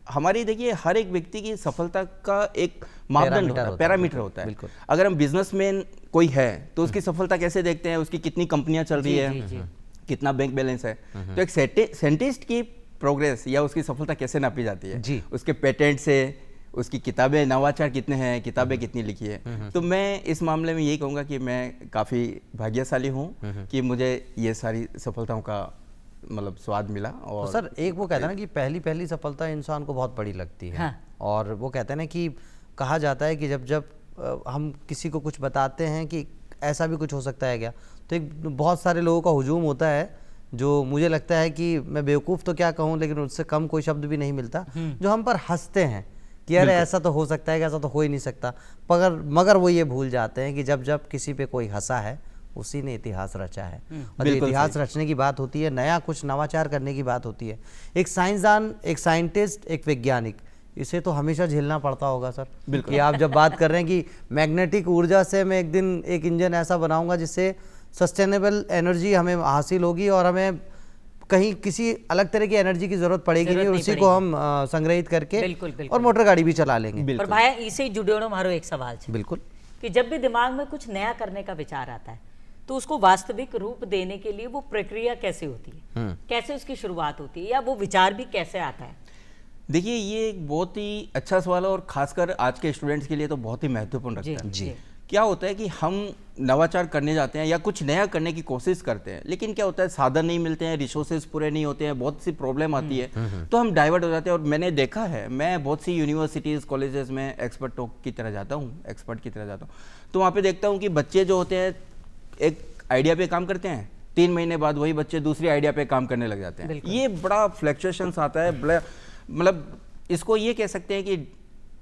हमारी देखिए हर एक व्यक्ति की सफलता का एक मापदंड होता है, पैरामीटर होता है। बिल्कुल। अगर हम बिजनेसमैन कोई है तो उसकी सफलता कैसे देखते हैं, उसकी कितनी कंपनियां चल रही है, कितना बैंक बैलेंस है। तो एक साइंटिस्ट की प्रोग्रेस या उसकी सफलता कैसे नापी जाती है? जी। उसके पेटेंट से, उसकी किताबें, नवाचार कितने हैं, किताबें कितनी लिखी है। तो मैं इस मामले में यही कहूँगा कि मैं काफ़ी भाग्यशाली हूँ कि मुझे ये सारी सफलताओं का मतलब स्वाद मिला। और तो सर एक वो कहते हैं ना कि पहली पहली सफलता इंसान को बहुत बड़ी लगती है। हाँ। और वो कहते हैं ना कि कहा जाता है कि जब जब हम किसी को कुछ बताते हैं कि ऐसा भी कुछ हो सकता है क्या, तो एक बहुत सारे लोगों का हुजूम होता है जो मुझे लगता है कि मैं बेवकूफ़ तो क्या कहूँ लेकिन उससे कम कोई शब्द भी नहीं मिलता, जो हम पर हंसते हैं कि अरे ऐसा तो हो सकता है कि ऐसा तो हो ही नहीं सकता। मगर वो ये भूल जाते हैं कि जब जब किसी पे कोई हंसा है उसी ने इतिहास रचा है। और जब इतिहास रचने की बात होती है, नया कुछ नवाचार करने की बात होती है, एक साइंसदान, एक साइंटिस्ट, एक वैज्ञानिक, इसे तो हमेशा झेलना पड़ता होगा सर। कि आप जब बात कर रहे हैं कि मैग्नेटिक ऊर्जा से मैं एक दिन एक इंजन ऐसा बनाऊंगा जिससे सस्टेनेबल एनर्जी हमें हासिल होगी और हमें कहीं किसी अलग तरह की एनर्जी की जरूरत पड़ेगी नहीं, और उसी को हम संग्रहित करके बिल्कुल, बिल्कुल। और मोटर गाड़ी भी चला लेंगे। पर भाई इसे जुड़ेणो मारो एक सवाल है बिल्कुल। कि जब भी दिमाग में कुछ नया करने का विचार आता है तो उसको वास्तविक रूप देने के लिए वो प्रक्रिया कैसे होती है, कैसे उसकी शुरुआत होती है, या वो विचार भी कैसे आता है? देखिए ये एक बहुत ही अच्छा सवाल है और खासकर आज के स्टूडेंट्स के लिए तो बहुत ही महत्वपूर्ण रखता है। जी। क्या होता है कि हम नवाचार करने जाते हैं या कुछ नया करने की कोशिश करते हैं, लेकिन क्या होता है साधन नहीं मिलते हैं, रिसोर्सेज पूरे नहीं होते हैं, बहुत सी प्रॉब्लम आती है, तो हम डाइवर्ट हो जाते हैं। और मैंने देखा है, मैं बहुत सी यूनिवर्सिटीज़ कॉलेजेस में एक्सपर्ट की तरह जाता हूँ, तो वहाँ पे देखता हूँ कि बच्चे जो होते हैं एक आइडिया पे काम करते हैं, 3 महीने बाद वही बच्चे दूसरी आइडिया पे काम करने लग जाते हैं। ये बड़ा फ्लक्चुएशंस आता है, बड़ा मतलब इसको ये कह सकते हैं कि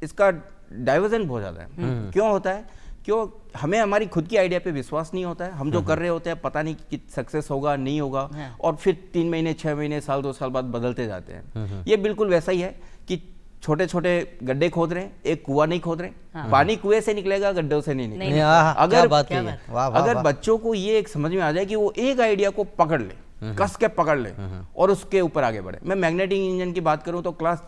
इसका डाइवर्जन बहुत ज़्यादा है। क्यों होता है? क्यों हमें हमारी खुद की आइडिया पे विश्वास नहीं होता है, हम जो कर रहे होते हैं पता नहीं कि सक्सेस होगा नहीं होगा, और फिर 3 महीने 6 महीने साल 2 साल बाद बदलते जाते हैं। ये बिल्कुल वैसा ही है कि छोटे छोटे गड्ढे खोद रहे हैं, एक कुआं नहीं खोद रहे। पानी कुएं से निकलेगा, गड्ढों से नहीं निकलेगा। अगर बच्चों को ये एक समझ में आ जाए कि वो एक आइडिया को पकड़ ले, कस के पकड़ ले और उसके ऊपर आगे बढ़े। मैं मैग्नेटिक इंजन की बात करूं तो क्लास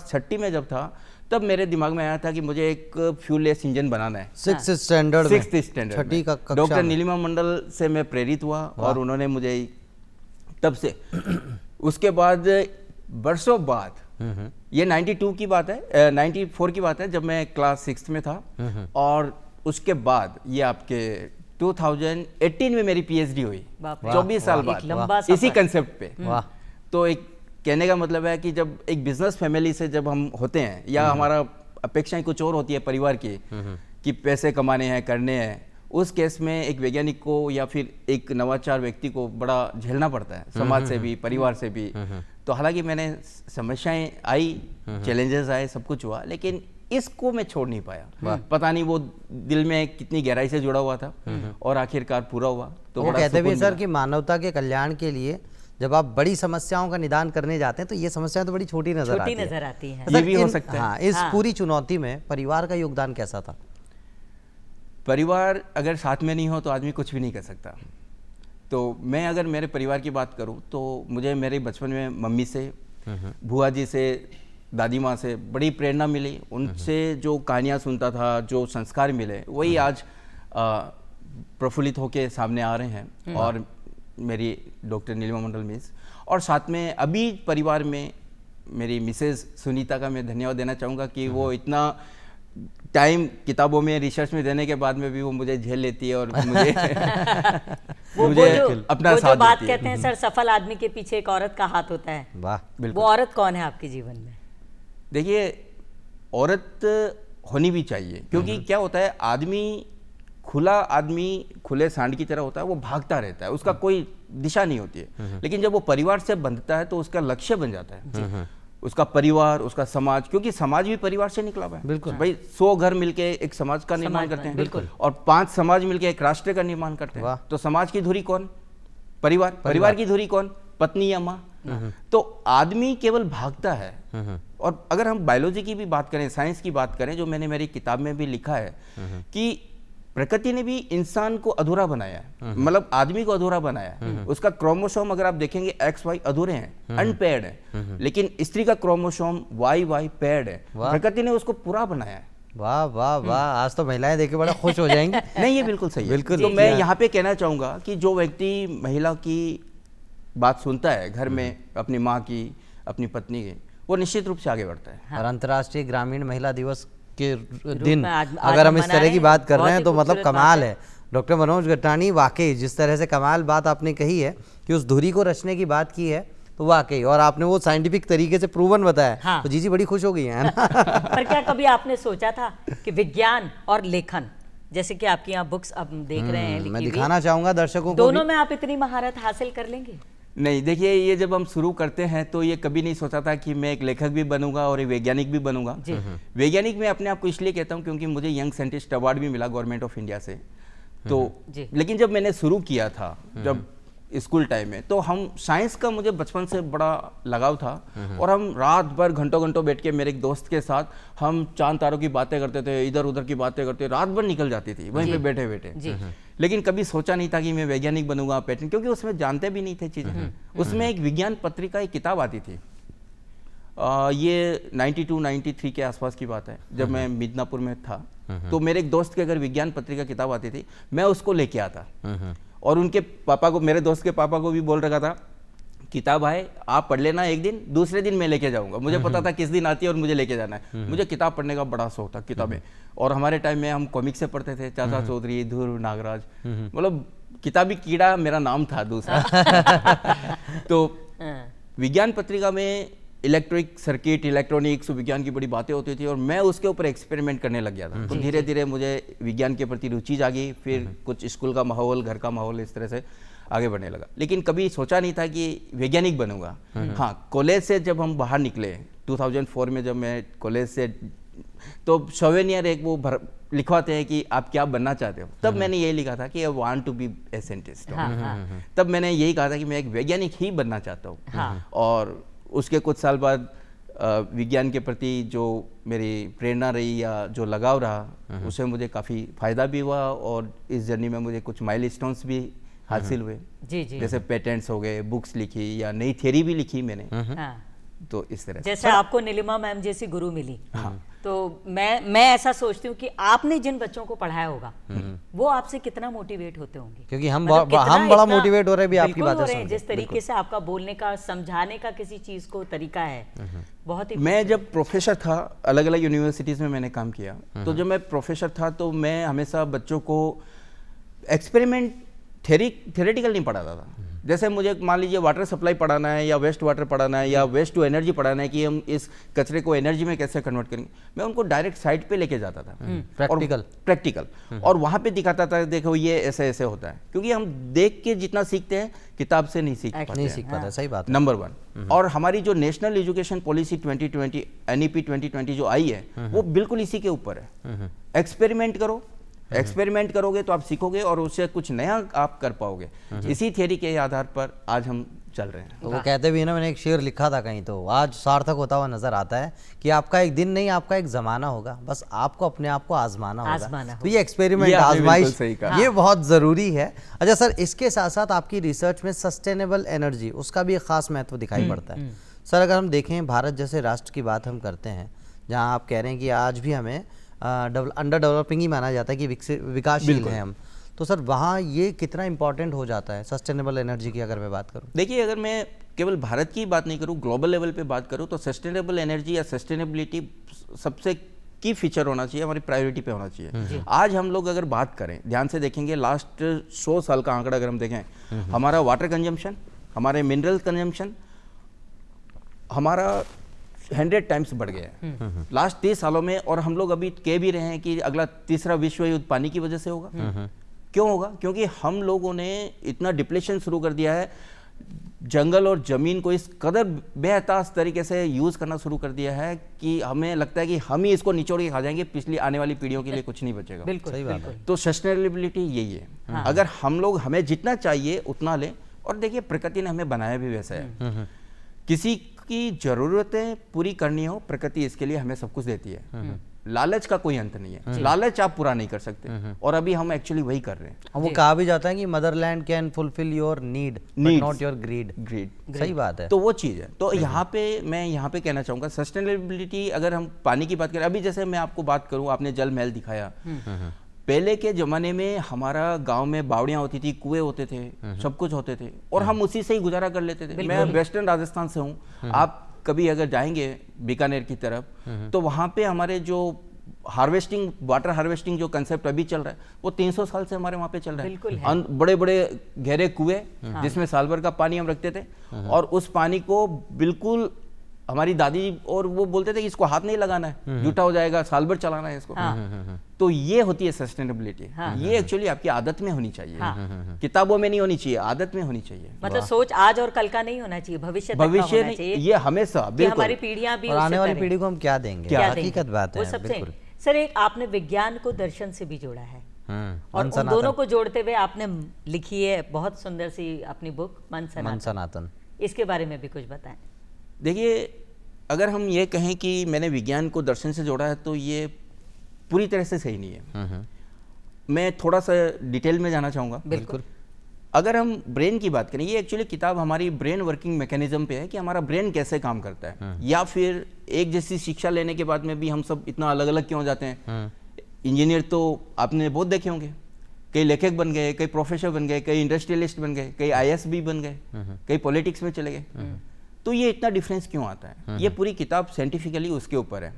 6ठी में जब था तब मेरे दिमाग में आया था कि मुझे एक फ्यूललेस इंजन बनाना है। 6th स्टैंडर्ड में, 6th स्टैंडर्ड छठी का कक्षा डॉक्टर में। नीलिमा मंडल से मैं प्रेरित हुआ और उन्होंने मुझे तब से उसके बाद वर्षों बाद, ये 92 की बात है, 94 की बात है, जब मैं क्लास 6th में था, और उसके बाद ये आपके 2018 में मेरी पीएचडी हुई, 24 साल बाद इसी कंसेप्ट पे। तो एक कहने का मतलब है कि जब एक बिजनेस फैमिली से जब हम होते हैं या हमारा अपेक्षाएं कुछ और होती है परिवार की कि पैसे कमाने हैं, करने हैं, उस केस में एक वैज्ञानिक को या फिर एक नवाचार व्यक्ति को बड़ा झेलना पड़ता है, समाज से भी, परिवार से भी। तो हालांकि मैंने समस्याएं आई, चैलेंजेस आए, सब कुछ हुआ, लेकिन इसको मैं छोड़ नहीं पाया। पता नहीं वो दिल में कितनी गहराई से जुड़ा हुआ था और आखिरकार पूरा हुआ। तो वो कहते भी सर कि मानवता के कल्याण के लिए जब आप बड़ी समस्याओं का निदान करने जाते हैं तो ये समस्याएं तो बड़ी छोटी नजर आती है। ये भी हो सकता है। हाँ, इस पूरी चुनौती में परिवार का योगदान कैसा था? परिवार अगर साथ में नहीं हो तो आदमी कुछ भी नहीं कर सकता। तो मैं अगर मेरे परिवार की बात करूं तो मुझे मेरे बचपन में मम्मी से, बुआ जी से, दादी माँ से बड़ी प्रेरणा मिली। उनसे जो कहानियाँ सुनता था, जो संस्कार मिले, वही आज प्रफुल्लित होके सामने आ रहे हैं। और मेरी डॉक्टर नीलिमा मंडल मिस, और साथ में अभी परिवार में मेरी मिसेज सुनीता का मैं धन्यवाद देना चाहूँगा कि वो इतना टाइम किताबों में, रिसर्च में देने के बाद में भी वो मुझे झेल लेती है और मुझे अपना साथ बात देती है। कहते हैं सर, सफल आदमी के पीछे एक औरत का हाथ होता है। वाह, वो औरत कौन है आपके जीवन में? देखिए, औरत होनी भी चाहिए, क्योंकि क्या होता है, आदमी खुला आदमी खुले सांड की तरह होता है, वो भागता रहता है, उसका कोई दिशा नहीं होती है। लेकिन जब वो परिवार से बंधता है तो उसका लक्ष्य बन जाता है, उसका परिवार, उसका समाज, क्योंकि समाज भी परिवार से निकला हुआ है। बिल्कुल भाई 100 घर मिलके एक समाज का निर्माण करते हैं, बिल्कुल। और 5 समाज मिलके एक राष्ट्र का निर्माण करते हैं। तो समाज की धुरी कौन? परिवार की धुरी कौन? पत्नी या माँ। तो आदमी केवल भागता है। और अगर हम बायोलॉजी की भी बात करें, साइंस की बात करें, जो मैंने मेरी किताब में भी लिखा है कि प्रकृति ने भी इंसान को अधूरा बनाया है, मतलब आदमी को अधूरा बनाया है। उसका क्रोमोसोम अगर आप देखेंगे XY अधूरे हैं, अनपेयर्ड है, लेकिन स्त्री का क्रोमोसोम YY पेयर्ड है। प्रकृति ने उसको पूरा बनाया है। वाह वाह वाह, आज तो महिलाएं देख के बड़ा खुश हो जाएंगी। नहीं, ये बिल्कुल सही है। बिल्कुल। तो मैं यहाँ पे कहना चाहूंगा कि जो व्यक्ति महिला की बात सुनता है घर में, अपनी माँ की, अपनी पत्नी की, वो निश्चित रूप से आगे बढ़ता है। और अंतर्राष्ट्रीय ग्रामीण महिला दिवस के दिन में आज अगर हम हम इस मना तरह रहे की हैं, बात कर बहुत रहे हैं ही तो मतलब खूबसूरत कमाल बात है। डॉक्टर मनोज गट्टानी, वाकई जिस तरह से कमाल बात आपने कही है कि उस धुरी को रचने की बात की है, तो वाकई, और आपने वो साइंटिफिक तरीके से प्रूवन बताया, हाँ। तो जीजी बड़ी खुश हो गई है ना। पर क्या कभी आपने सोचा था कि विज्ञान और लेखन, जैसे कि आपकी यहाँ बुक्स अब हम देख रहे हैं मैं लिखी हुई, दिखाना चाहूंगा दर्शकों को दोनों भी। में आप इतनी महारत हासिल कर लेंगे? नहीं, देखिए, ये जब हम शुरू करते हैं तो ये कभी नहीं सोचा था कि मैं एक लेखक भी बनूंगा और एक वैज्ञानिक भी बनूंगा। वैज्ञानिक मैं अपने आप को इसलिए कहता हूँ क्योंकि मुझे यंग साइंटिस्ट अवार्ड भी मिला गवर्नमेंट ऑफ इंडिया से। तो लेकिन जब मैंने शुरू किया था, जब स्कूल टाइम में, तो हम साइंस का मुझे बचपन से बड़ा लगाव था, और हम रात भर घंटों घंटों बैठ के मेरे एक दोस्त के साथ हम चांद तारों की बातें करते थे, इधर उधर की बातें करते, रात भर निकल जाती थी वहीं पे बैठे बैठे। लेकिन कभी सोचा नहीं था कि मैं वैज्ञानिक बनूंगा, पेटेंट, क्योंकि उसमें जानते भी नहीं थे चीजें। उसमें एक विज्ञान पत्रिका, एक किताब आती थी, ये 92-93 के आसपास की बात है, जब मैं मिदनापुर में था। तो मेरे एक दोस्त के अगर विज्ञान पत्रिका किताब आती थी, मैं उसको लेके आता, और उनके पापा को, मेरे दोस्त के पापा को भी बोल रखा था, किताब आए आप पढ़ लेना, एक दिन, दूसरे दिन मैं लेके जाऊंगा। मुझे पता था किस दिन आती है और मुझे लेके जाना है। मुझे किताब पढ़ने का बड़ा शौक था, किताबें। और हमारे टाइम में हम कॉमिक से पढ़ते थे, चाचा चौधरी, ध्रुव नागराज, मतलब किताबी कीड़ा मेरा नाम था दूसरा। तो विज्ञान पत्रिका में इलेक्ट्रिक सर्किट, इलेक्ट्रॉनिक्स, विज्ञान की बड़ी बातें होती थी, और मैं उसके ऊपर एक्सपेरिमेंट करने लग गया था। तो धीरे धीरे मुझे विज्ञान के प्रति रुचि जागी, फिर कुछ स्कूल का माहौल, घर का माहौल, इस तरह से आगे बढ़ने लगा। लेकिन कभी सोचा नहीं था कि वैज्ञानिक बनूंगा। हाँ, कॉलेज से जब हम बाहर निकले 2004 में, जब मैं कॉलेज से, तो सोवेनियर एक वो लिखवाते हैं कि आप क्या बनना चाहते हो, तब मैंने यही लिखा था कि I want to be a scientist. तब मैंने यही कहा था कि मैं एक वैज्ञानिक ही बनना चाहता हूँ। और उसके कुछ साल बाद विज्ञान के प्रति जो मेरी प्रेरणा रही या जो लगाव रहा, उससे मुझे काफ़ी फायदा भी हुआ, और इस जर्नी में मुझे कुछ माइलस्टोन्स भी हासिल हुए। जी जी। जैसे पेटेंट्स हो गए, बुक्स लिखी, या नई थ्योरी भी लिखी मैंने। हाँ। तो इस तरह से जैसे आपको नीलिमा मैम जैसी गुरु मिली, तो मैं ऐसा सोचती हूँ कि आपने जिन बच्चों को पढ़ाया होगा वो आपसे कितना मोटिवेट होते होंगे, क्योंकि हम मतलब हम बड़ा मोटिवेट हो रहे हैं भी आपकी बिल्कुल बातें हो रहे हैं। सुन के। जिस तरीके से आपका बोलने का, समझाने का किसी चीज को तरीका है, बहुत ही। मैं जब प्रोफेसर था, अलग अलग यूनिवर्सिटीज़ में मैंने काम किया, तो जब मैं प्रोफेसर था तो मैं हमेशा बच्चों को एक्सपेरिमेंट थ्योरेटिकल नहीं पढ़ाता था। जैसे मुझे मान लीजिए वाटर सप्लाई पढ़ाना है, या वेस्ट वाटर पढ़ाना है, या वेस्ट टू एनर्जी पढ़ाना है कि हम इस कचरे को एनर्जी में कैसे कन्वर्ट करेंगे, मैं उनको डायरेक्ट साइट पे लेके जाता था, प्रैक्टिकल, और वहाँ पे दिखाता था, देखो ये ऐसे ऐसे होता है। क्योंकि हम देख के जितना सीखते हैं, किताब से नहीं सीख पाते। सही बात है। नंबर 1। और हमारी जो नेशनल एजुकेशन पॉलिसी 2020, NEP 2020 जो आई है, वो बिल्कुल इसी के ऊपर है। एक्सपेरिमेंट करो, एक्सपेरिमेंट करोगे तो आप सीखोगे और उससे कुछ नया आप कर पाओगे। इसी थियरी के आधार पर आज हम चल रहे हैं। तो वो कहते भी है ना, मैंने एक शेर लिखा था कहीं, तो आज सार्थक होता हुआ नजर आता है कि आपका एक दिन नहीं, आपका एक जमाना होगा, बस आपको अपने आप को आजमाना होगा। तो ये एक्सपेरिमेंट, आजमाइश, ये बहुत जरूरी है। अच्छा सर, इसके साथ साथ आपकी रिसर्च में सस्टेनेबल एनर्जी, उसका भी एक खास महत्व दिखाई पड़ता है। सर, अगर हम देखें भारत जैसे राष्ट्र की बात हम करते हैं, जहाँ आप कह रहे हैं कि आज भी हमें अंडर डेवलपिंग ही माना जाता है कि विकासशील है हम, तो सर वहाँ ये कितना इंपॉर्टेंट हो जाता है सस्टेनेबल एनर्जी की अगर मैं बात करूँ? देखिए, अगर मैं केवल भारत की बात नहीं करूँ, ग्लोबल लेवल पे बात करूँ, तो सस्टेनेबल एनर्जी या सस्टेनेबिलिटी सबसे की फीचर होना चाहिए, हमारी प्रायोरिटी पे होना चाहिए। आज हम लोग अगर बात करें, ध्यान से देखेंगे, लास्ट 100 साल का आंकड़ा अगर हम देखें, हमारा वाटर कंजम्पशन, हमारे मिनरल कंजम्पशन, हमारा 100 टाइम्स बढ़ गया है लास्ट 30 सालों में। और हम लोग अभी कह भी रहे हैं कि अगला तीसरा विश्व युद्ध पानी की वजह से होगा। क्यों होगा? क्योंकि हम लोगों ने इतना डिप्लेशन शुरू कर दिया है, जंगल और जमीन को इस कदर बेहताश तरीके से यूज करना शुरू कर दिया है कि हमें लगता है कि हम ही इसको निचोड़ के खा जाएंगे, पिछली आने वाली पीढ़ियों के लिए कुछ नहीं बचेगा। बिल्कुल, सही बात बिल्कुल। है। तो सस्टेनेबिलिटी यही है। अगर हम लोग हमें जितना चाहिए उतना लें, और देखिए प्रकृति ने हमें बनाया भी वैसा है। किसी की जरूरतें पूरी करनी हो, प्रकृति इसके लिए हमें सब कुछ देती है। लालच का कोई अंत नहीं है, लालच आप पूरा नहीं कर सकते, और अभी हम एक्चुअली वही कर रहे हैं। और वो कहा भी जाता है कि motherland can fulfil your need but not your greed. सही बात है। तो वो चीज़ है। तो यहाँ पे मैं यहाँ पे कहना चाहूँगा सस्टेनेबिलिटी, अगर हम पानी की बात करें, अभी जैसे मैं आपको बात करूँ, आपने जल महल दिखाया। पहले के जमाने में हमारा गांव में बावड़ियां होती थी, कुएं होते थे, सब कुछ होते थे, और हम उसी से ही गुजारा कर लेते थे। मैं वेस्टर्न राजस्थान से हूँ, आप कभी अगर जाएंगे बीकानेर की तरफ तो वहाँ पे हमारे जो हार्वेस्टिंग, वाटर हार्वेस्टिंग जो कंसेप्ट अभी चल रहा है, वो 300 साल से हमारे वहाँ पे चल रहा है। बड़े बड़े गहरे कुएं जिसमें साल भर का पानी हम रखते थे, और उस पानी को बिल्कुल हमारी दादी और वो बोलते थे कि इसको हाथ नहीं लगाना है, जूठा हो जाएगा, साल भर चलाना है इसको। तो ये होती है सस्टेनेबिलिटी। ये एक्चुअली आपकी आदत में होनी चाहिए, किताबों में नहीं होनी चाहिए, आदत में होनी चाहिए। मतलब सोच आज और कल का नहीं होना चाहिए, भविष्य तक का भविष्य होना चाहिए। ये हमेशा कि बिल्कुल हमारी पीढ़ियां भी और उससे आने वाली करें। पीढ़ी को हम क्या देंगे? क्या हकीकत देंगे? बात है। वो सबसे बिल्कुल। सर, एक आपने विज्ञान को दर्शन से भी जोड़ा है, और उन सनातन। दोनों को जोड़ते हुए आपने लिखी है बहुत सुंदर सी अपनी बुक मन मन सनातन। सनातन। इसके बारे में भी कुछ बताएं। देखिए, अगर हम ये कहें कि मैंने विज्ञान को दर्शन से जोड़ा है, तो ये पूरी तरह से सही नहीं है। मैं थोड़ा सा डिटेल में जाना चाहूँगा। बिल्कुल। अगर हम ब्रेन की बात करें, ये एक्चुअली किताब हमारी ब्रेन वर्किंग मैकेनिज्म पे है कि हमारा ब्रेन कैसे काम करता है, या फिर एक जैसी शिक्षा लेने के बाद में भी हम सब इतना अलग अलग क्यों जाते हैं। इंजीनियर तो आपने बहुत देखे होंगे, कई लेखक बन गए, कई प्रोफेसर बन गए, कई इंडस्ट्रियलिस्ट बन गए, कई IAS भी बन गए, कई पॉलिटिक्स में चले गए। तो ये इतना डिफरेंस क्यों आता है? ये पूरी किताब साइंटिफिकली उसके ऊपर है।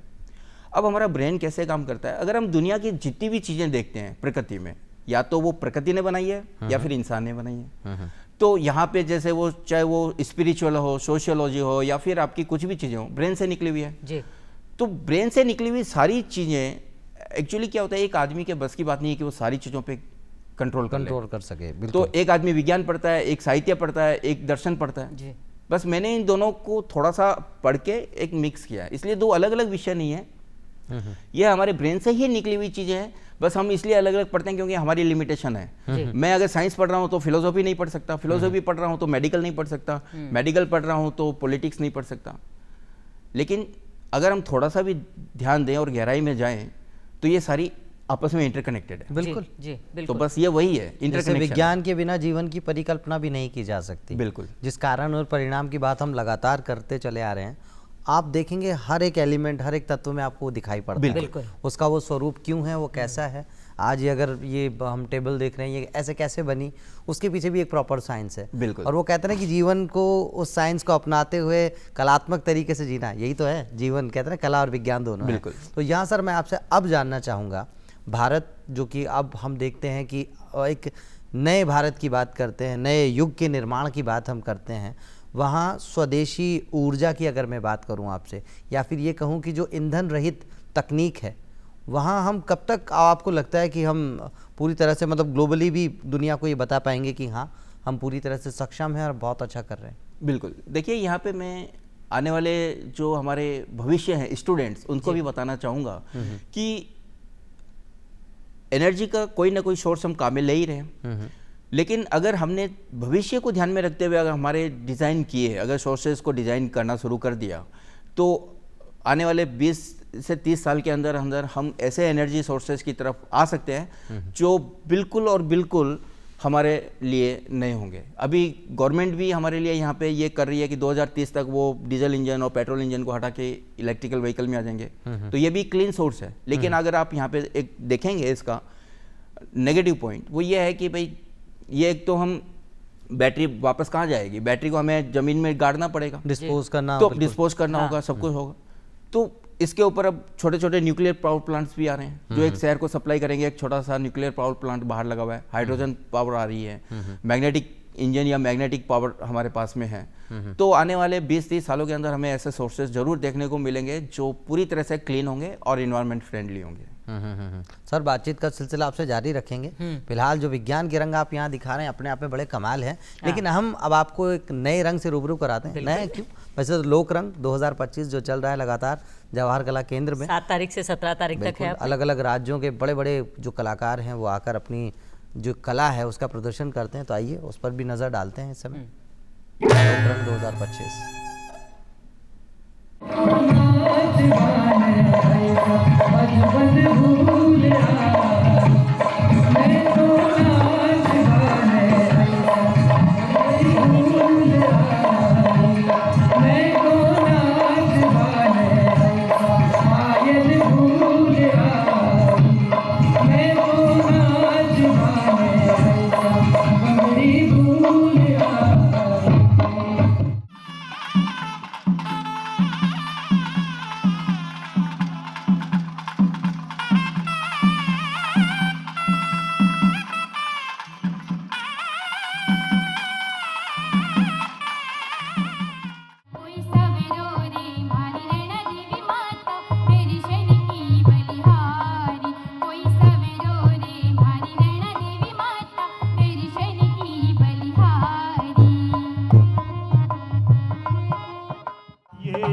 अब हमारा ब्रेन कैसे काम करता है, अगर हम दुनिया की जितनी भी चीजें देखते हैं प्रकृति में, या तो वो प्रकृति ने बनाई है या फिर इंसान ने बनाई है। तो यहाँ पे जैसे वो चाहे वो स्पिरिचुअल हो, सोशियोलॉजी हो, या फिर आपकी कुछ भी चीजें हो, ब्रेन से निकली हुई है जी। तो ब्रेन से निकली हुई सारी चीजें एक्चुअली क्या होता है, एक आदमी के बस की बात नहीं है कि वो सारी चीजों पे कंट्रोल कर सके। तो एक आदमी विज्ञान पढ़ता है, एक साहित्य पढ़ता है, एक दर्शन पढ़ता है जी। बस मैंने इन दोनों को थोड़ा सा पढ़ के एक मिक्स किया है, इसलिए दो अलग अलग विषय नहीं है। ये हमारे ब्रेन से ही निकली हुई चीजें हैं, बस हम इसलिए अलग अलग पढ़ते हैं क्योंकि हमारी लिमिटेशन है। मैं अगर साइंस पढ़ रहा हूँ तो फिलोसॉफी नहीं पढ़ सकता, फिलोसॉफी पढ़ रहा हूँ तो मेडिकल नहीं पढ़ सकता, मेडिकल पढ़ रहा हूँ तो पॉलिटिक्स नहीं पढ़ सकता। लेकिन अगर हम थोड़ा सा भी ध्यान दें और गहराई में जाएं तो ये सारी आपस में इंटरकनेक्टेड है। बिल्कुल जी, तो बिल्कुल। बस ये वही है, जैसे इंटरकनेक्शन। विज्ञान के बिना जीवन की परिकल्पना भी नहीं की जा सकती। बिल्कुल। जिस कारण और परिणाम की बात हम लगातार करते चले आ रहे हैं, आप देखेंगे हर एक एलिमेंट, हर एक तत्व में आपको दिखाई पड़ता है। बिल्कुल। उसका वो स्वरूप क्यों है, वो कैसा है। आज ये अगर ये हम टेबल देख रहे हैं, ये ऐसे कैसे बनी, उसके पीछे भी एक प्रॉपर साइंस है। बिल्कुल। और वो कहते हैं ना कि जीवन को उस साइंस को अपनाते हुए कलात्मक तरीके से जीना, यही तो है जीवन। कहते हैं ना कला और विज्ञान दोनों है। बिल्कुल। तो यहाँ सर मैं आपसे अब जानना चाहूँगा, भारत जो कि अब हम देखते हैं कि एक नए भारत की बात करते हैं, नए युग के निर्माण की बात हम करते हैं, वहाँ स्वदेशी ऊर्जा की अगर मैं बात करूँ आपसे, या फिर ये कहूँ कि जो ईंधन रहित तकनीक है, वहाँ हम कब तक आपको लगता है कि हम पूरी तरह से, मतलब ग्लोबली भी दुनिया को ये बता पाएंगे कि हाँ हम पूरी तरह से सक्षम हैं और बहुत अच्छा कर रहे हैं? बिल्कुल। देखिए, यहाँ पे मैं आने वाले जो हमारे भविष्य हैं स्टूडेंट्स, उनको भी बताना चाहूँगा कि एनर्जी का कोई ना कोई सोर्स हम काम में ले ही रहे हैं, लेकिन अगर हमने भविष्य को ध्यान में रखते हुए अगर हमारे डिज़ाइन किए, अगर सोर्सेज को डिज़ाइन करना शुरू कर दिया, तो आने वाले 20 से 30 साल के अंदर अंदर हम ऐसे एनर्जी सोर्सेज की तरफ आ सकते हैं जो बिल्कुल और बिल्कुल हमारे लिए नए होंगे। अभी गवर्नमेंट भी हमारे लिए यहाँ पे ये कर रही है कि 2030 तक वो डीजल इंजन और पेट्रोल इंजन को हटा के इलेक्ट्रिकल व्हीकल में आ जाएंगे, तो ये भी क्लीन सोर्स है। लेकिन अगर आप यहाँ पे एक देखेंगे, इसका नेगेटिव पॉइंट वो ये है कि भाई ये एक तो हम बैटरी वापस कहाँ जाएगी, बैटरी को हमें ज़मीन में गाड़ना पड़ेगा, डिस्पोज करना, तो डिस्पोज करना होगा, सब कुछ होगा। तो इसके ऊपर अब छोटे छोटे न्यूक्लियर पावर प्लांट्स भी आ रहे हैं जो एक शहर को सप्लाई करेंगे। एक छोटा सा न्यूक्लियर पावर प्लांट बाहर लगा हुआ है, हाइड्रोजन पावर आ रही है, मैग्नेटिक इंजन या मैग्नेटिक पावर हमारे पास में है, तो आने वाले 20-30 सालों के अंदर हमें ऐसे सोर्सेज जरूर देखने को मिलेंगे जो पूरी तरह से क्लीन होंगे और इन्वायरमेंट फ्रेंडली होंगे। सर, बातचीत का सिलसिला आपसे जारी रखेंगे। फिलहाल जो विज्ञान के रंग आप यहाँ दिखा रहे हैं अपने आप में बड़े कमाल हैं, लेकिन हम अब आपको एक नए रंग से रूबरू कराते हैं। नए क्यों? वैसे तो लोक रंग 2025 जो चल रहा है लगातार जवाहर कला केंद्र में 7 तारीख से 17 तारीख तक है। अलग अलग राज्यों के बड़े बड़े जो कलाकार हैं वो आकर अपनी जो कला है उसका प्रदर्शन करते हैं, तो आइए उस पर भी नज़र डालते हैं इस समय। लोक रंग 2025।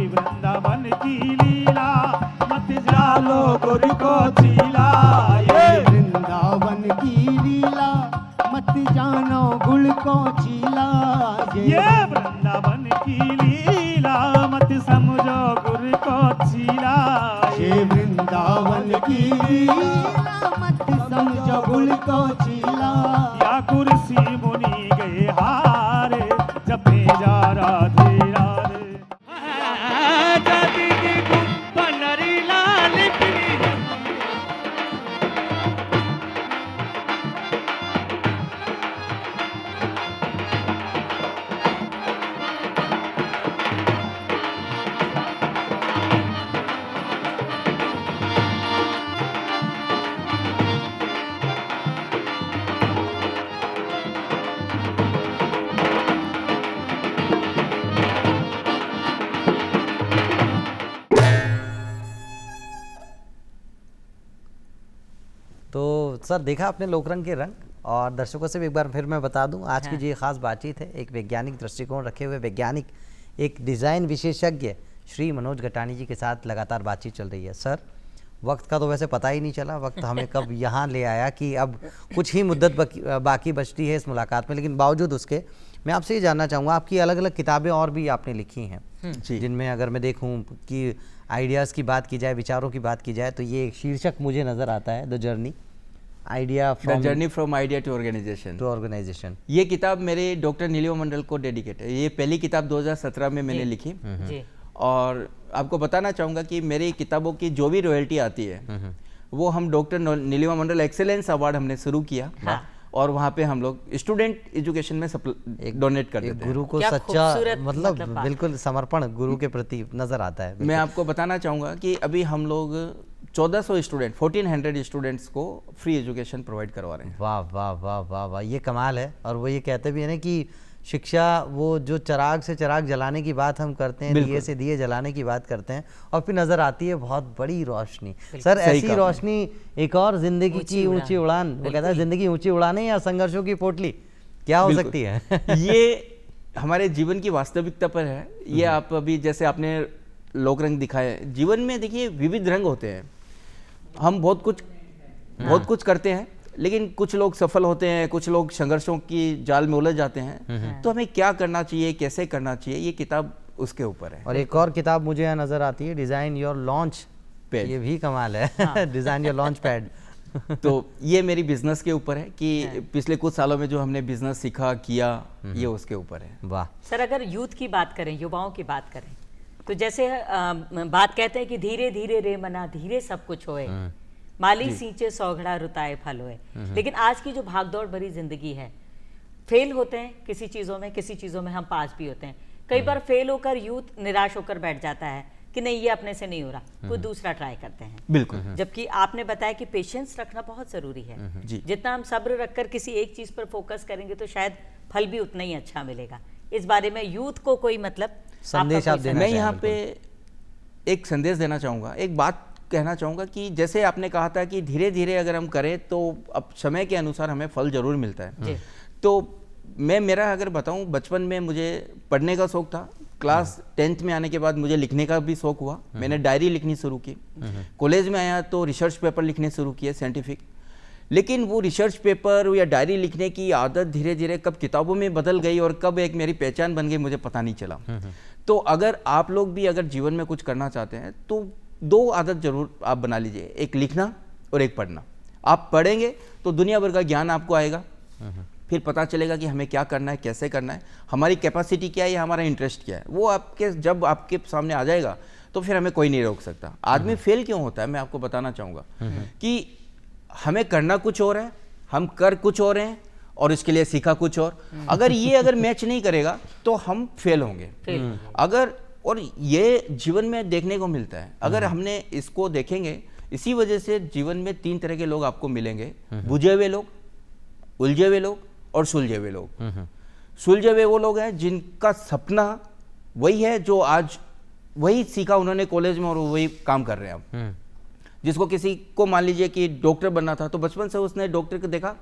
वृंदावन की लीला मत जालो गुरु को चीला, ये वृंदावन की लीला मत जानो गुड़ को चीला, ये वृंदावन की लीला मत समझो गुरु को चीला, ये वृंदावन की लीला मत समझो गुड़ को चीला। या कुर्सी मुनि गए हारे जपे जा राधे राधे। तो सर, देखा आपने लोकरंग के रंग, और दर्शकों से भी एक बार फिर मैं बता दूं आज की जो ये खास बातचीत है एक वैज्ञानिक दृष्टिकोण रखे हुए वैज्ञानिक, एक डिज़ाइन विशेषज्ञ श्री मनोज गटानी जी के साथ लगातार बातचीत चल रही है। सर, वक्त का तो वैसे पता ही नहीं चला, वक्त हमें कब यहाँ ले आया कि अब कुछ ही मुद्दत बाकी बचती है इस मुलाकात में, लेकिन बावजूद उसके मैं आपसे ये जानना चाहूँगा, आपकी अलग अलग किताबें और भी आपने लिखी हैं, जिनमें अगर मैं देखूँ कि आइडियाज़ की बात की जाए, विचारों की बात की जाए, तो ये शीर्षक मुझे नज़र आता है, the journey from idea to organisation. ये किताब मेरे डॉक्टर नीलिमा मंडल को डेडिकेट है। ये पहली किताब 2017 में मैंने लिखी, और आपको बताना चाहूँगा कि मेरी किताबों की जो भी रॉयल्टी आती है वो हम डॉक्टर नीलिमा मंडल एक्सेलेंस अवार्ड हमने शुरू किया, और वहाँ पे हम लोग स्टूडेंट एजुकेशन में डोनेट कर देते हैं। गुरु को सच्चा मतलब बिल्कुल समर्पण गुरु के प्रति नजर आता है। मैं आपको बताना चाहूँगा कि अभी हम लोग 1400 स्टूडेंट 1400 स्टूडेंट्स को फ्री एजुकेशन प्रोवाइड करवा रहे हैं। वाह वाह वाह वाह वाह, ये कमाल है। और वो ये कहते भी है ना कि शिक्षा, वो जो चिराग से चिराग जलाने की बात हम करते हैं, दिए से दिए जलाने की बात करते हैं, और फिर नजर आती है बहुत बड़ी रोशनी। सर, ऐसी रोशनी एक और जिंदगी की ऊंची उड़ान, वो कहता है जिंदगी ऊंची उड़ान है या संघर्षों की पोटली, क्या हो सकती है? ये हमारे जीवन की वास्तविकता पर है। ये आप अभी जैसे आपने लोक रंग दिखाए, जीवन में देखिए विविध रंग होते हैं। हम बहुत कुछ करते हैं, लेकिन कुछ लोग सफल होते हैं, कुछ लोग संघर्षों की जाल में उलझ जाते हैं। तो हमें क्या करना चाहिए, कैसे करना चाहिए, ये किताब उसके ऊपर है। और एक और किताब मुझे यहाँ नजर आती है, डिजाइन योर लॉन्च पैड, ये भी कमाल है। Design your launch pad. तो ये मेरी बिजनेस के ऊपर है कि पिछले कुछ सालों में जो हमने बिजनेस सीखा किया, ये उसके ऊपर है। वाह सर, अगर यूथ की बात करें, युवाओं की बात करें, तो जैसे बात कहते हैं कि धीरे धीरे रे मना धीरे सब कुछ होए, माली सींचे सौघड़ा रुताए फल होए। लेकिन आज की जो भागदौड़ भरी जिंदगी है, फेल होते हैं किसी चीज़ों में हम पास भी होते हैं। कई बार फेल होकर यूथ निराश होकर बैठ जाता है कि नहीं, ये अपने से नहीं हो रहा, कोई दूसरा ट्राई करते हैं। बिल्कुल। जबकि आपने बताया कि पेशेंस रखना बहुत ज़रूरी है। जितना हम सब्र रखकर किसी एक चीज़ पर फोकस करेंगे तो शायद फल भी उतना ही अच्छा मिलेगा। इस बारे में यूथ को कोई मतलब संदेश आप देना मैं चाहें? यहाँ पे एक संदेश देना चाहूँगा, एक बात कहना चाहूँगा कि जैसे आपने कहा था कि धीरे धीरे अगर हम करें तो अब समय के अनुसार हमें फल जरूर मिलता है। तो मैं मेरा अगर बताऊँ, बचपन में मुझे पढ़ने का शौक था। क्लास 10th में आने के बाद मुझे लिखने का भी शौक हुआ। मैंने डायरी लिखनी शुरू की। कॉलेज में आया तो रिसर्च पेपर लिखने शुरू किए साइंटिफिक। लेकिन वो रिसर्च पेपर या डायरी लिखने की आदत धीरे धीरे कब किताबों में बदल गई और कब एक मेरी पहचान बन गई मुझे पता नहीं चला। तो अगर आप लोग भी अगर जीवन में कुछ करना चाहते हैं तो 2 आदत जरूर आप बना लीजिए, एक लिखना और एक पढ़ना। आप पढ़ेंगे तो दुनिया भर का ज्ञान आपको आएगा, फिर पता चलेगा कि हमें क्या करना है, कैसे करना है, हमारी कैपेसिटी क्या है या हमारा इंटरेस्ट क्या है। वो आपके जब आपके सामने आ जाएगा तो फिर हमें कोई नहीं रोक सकता। आदमी फेल क्यों होता है, मैं आपको बताना चाहूँगा कि हमें करना कुछ और है, हम कर कुछ और हैं और इसके लिए सीखा कुछ और। अगर मैच नहीं करेगा तो हम फेल होंगे। और ये जीवन में देखने को मिलता है, अगर हमने इसको देखेंगे, इसी वजह से जीवन में 3 तरह के लोग आपको मिलेंगे, बुझे हुए लोग, उलझे हुए लोग और सुलझे हुए लोग। सुलझे हुए वो लोग हैं जिनका सपना वही है जो आज वही सीखा उन्होंने कॉलेज में और वही काम कर रहे हैं अब। जिसको किसी को मान लीजिए कि डॉक्टर बनना था तो बचपन से उसने डॉक्टर को देखा,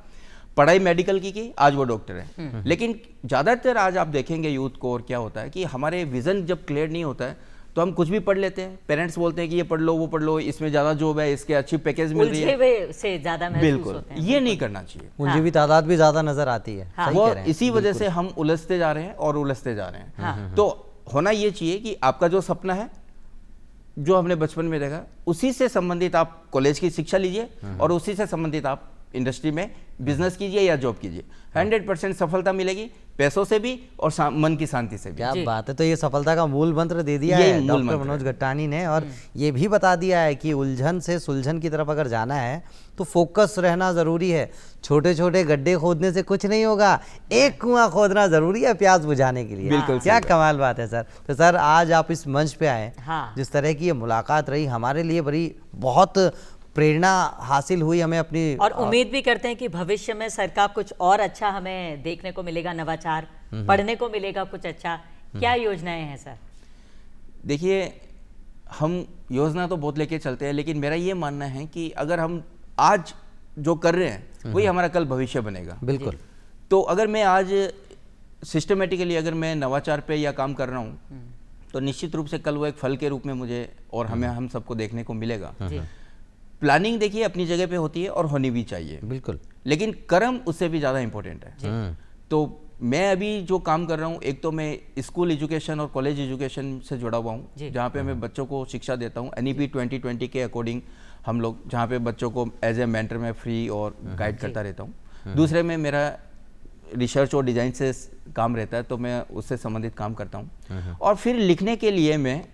पढ़ाई मेडिकल की, आज वो डॉक्टर है। लेकिन ज़्यादातर आज आप देखेंगे यूथ को और क्या होता है कि हमारे विजन जब क्लियर नहीं होता है तो हम कुछ भी पढ़ लेते हैं। पेरेंट्स बोलते हैं कि ये पढ़ लो, वो पढ़ लो, इसमें ज़्यादा जॉब है, इसके अच्छी पैकेज मिल रही है, से ज़्यादा महसूस बिल्कुल होते हैं। ये नहीं करना चाहिए। मुझे भी तादाद भी ज़्यादा नजर आती है। सही वो कह रहे हैं। इसी वजह से हम उलझते जा रहे हैं और उलझते जा रहे हैं। तो होना ये चाहिए कि आपका जो सपना है, जो हमने बचपन में देखा, उसी से संबंधित आप कॉलेज की शिक्षा लीजिए और उसी से संबंधित आप इंडस्ट्री में बिजनेस कीजिए या जॉब कीजिए। 100% सफलता मिलेगी, पैसों से भी और मन की शांति से भी। क्या बात है। तो ये सफलता का मूल मंत्र दे दिया यही है मूल डॉक्टर मंत्र मनोज गट्टानी ने, और ये भी बता दिया है कि उलझन से सुलझन की तरफ अगर जाना है तो फोकस रहना जरूरी है। छोटे छोटे गड्ढे खोदने से कुछ नहीं होगा, एक कुआं खोदना जरूरी है प्यास बुझाने के लिए। बिल्कुल क्या सही कमाल बात है सर। तो सर आज आप इस मंच पे आए, हाँ। जिस तरह की ये मुलाकात रही हमारे लिए बड़ी बहुत प्रेरणा हासिल हुई हमें अपनी, और उम्मीद भी करते हैं कि भविष्य में सर का कुछ और अच्छा हमें देखने को मिलेगा, नवाचार पढ़ने को मिलेगा कुछ अच्छा। क्या योजनाएं हैं सर? देखिए, हम योजना तो बहुत लेके चलते हैं, लेकिन मेरा ये मानना है कि अगर हम आज जो कर रहे हैं वही हमारा कल भविष्य बनेगा। बिल्कुल। तो अगर मैं आज सिस्टमेटिकली अगर मैं नवाचार पे या काम कर रहा हूँ तो निश्चित रूप से कल वो एक फल के रूप में मुझे और हमें हम सबको देखने को मिलेगा। प्लानिंग देखिए अपनी जगह पे होती है और होनी भी चाहिए, बिल्कुल, लेकिन कर्म उससे भी ज़्यादा इंपॉर्टेंट है। तो मैं अभी जो काम कर रहा हूँ, एक तो मैं स्कूल एजुकेशन और कॉलेज एजुकेशन से जुड़ा हुआ हूँ, जहाँ पे मैं बच्चों को शिक्षा देता हूँ NEP 2020 के अकॉर्डिंग। हम लोग जहाँ पे बच्चों को एज ए मेंटर में फ्री और गाइड करता रहता हूँ। दूसरे में मेरा रिसर्च और डिज़ाइन से काम रहता है, तो मैं उससे संबंधित काम करता हूँ। और फिर लिखने के लिए मैं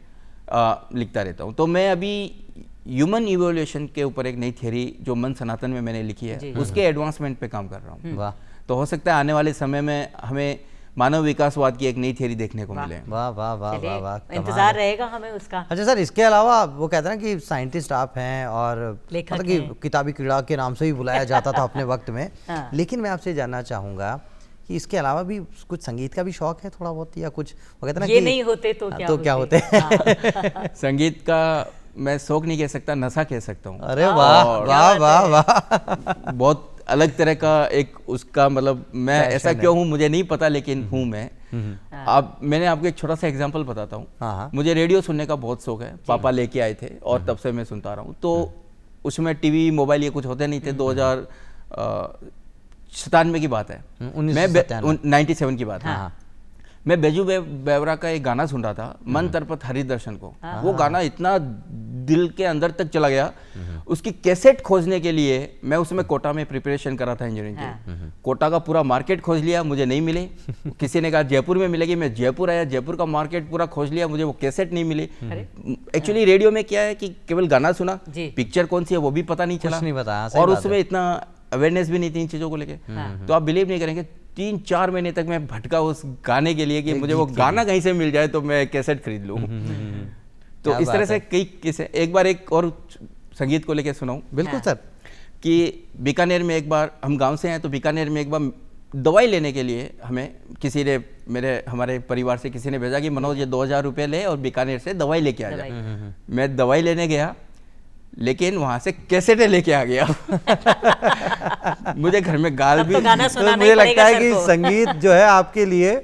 लिखता रहता हूँ। तो मैं अभी ह्यूमन इवोल्यूशन के ऊपर एक नई थियरी जो मन सनातन में मैंने लिखी है, उसके एडवांसमेंट पे काम कर रहा हूँ। वाह। तो हो सकता है आने वाले समय में हमें मानव विकासवाद की एक नई थियरी देखने को मिले। वाह वाह वाह वाह वाह, इंतजार रहेगा हमें उसका। अच्छा सर, इसके अलावा वो कहते हैं ना कि साइंटिस्ट आप हैं और लेखक मतलब कि हैं। किताबी कीड़ा के नाम से भी बुलाया जाता था अपने वक्त में। हाँ। लेकिन मैं आपसे जानना चाहूँगा कि इसके अलावा भी कुछ संगीत का भी शौक है थोड़ा बहुत, या कुछ वो कहते हैं ना ये कि नहीं होते तो क्या क्या होते हाँ। संगीत का मैं शौक नहीं कह सकता, नशा कह सकता हूँ। अरे वाह वाह वाह वाह। बहुत अलग तरह का एक उसका मतलब, मैं ऐसा क्यों हूँ मुझे नहीं पता, लेकिन हूँ मैं। अब मैंने आपको एक छोटा सा एग्जांपल बताता हूँ। मुझे रेडियो सुनने का बहुत शौक है, पापा लेके आए थे और तब से मैं सुनता रहा हूँ। तो उसमें टीवी मोबाइल ये कुछ होते नहीं थे। 2097 की बात है, मैं 97 की बात है। मैं बैजू बेवरा का एक गाना सुन रहा था, मन तरपत हरिदर्शन को। वो गाना इतना दिल के अंदर तक चला गया, उसकी कैसेट खोजने के लिए मैं उसमें कोटा में प्रिपरेशन करा था इंजीनियरिंग के। कोटा का पूरा मार्केट खोज लिया, मुझे नहीं मिले। किसी ने कहा जयपुर में मिलेगी, मैं जयपुर आया, जयपुर का मार्केट पूरा खोज लिया, मुझे वो कैसेट नहीं मिली। एक्चुअली रेडियो में क्या है कि केवल गाना सुना, पिक्चर कौन सी है वो भी पता नहीं चला, नहीं पता। और उसमें इतना अवेयरनेस भी नहीं थी इन चीज़ों को लेके। तो आप बिलीव नहीं करेंगे, 3-4 महीने तक मैं भटका उस गाने के लिए कि मुझे वो गाना कहीं से मिल जाए तो मैं कैसेट खरीद लूँ। तो इस तरह से कई किस्से। एक बार एक और संगीत को लेके सुनाऊँ। बिल्कुल सर। कि बीकानेर में एक बार, हम गांव से हैं तो बीकानेर में एक बार दवाई लेने के लिए हमें किसी ने हमारे परिवार से किसी ने भेजा कि मनोज ये 2000 रुपये ले और बीकानेर से दवाई लेके आ जा। मैं दवाई लेने गया, लेकिन वहां से कैसेटें लेके आ गया। मुझे घर में गाल भी, तो मुझे लगता है कि संगीत जो है आपके लिए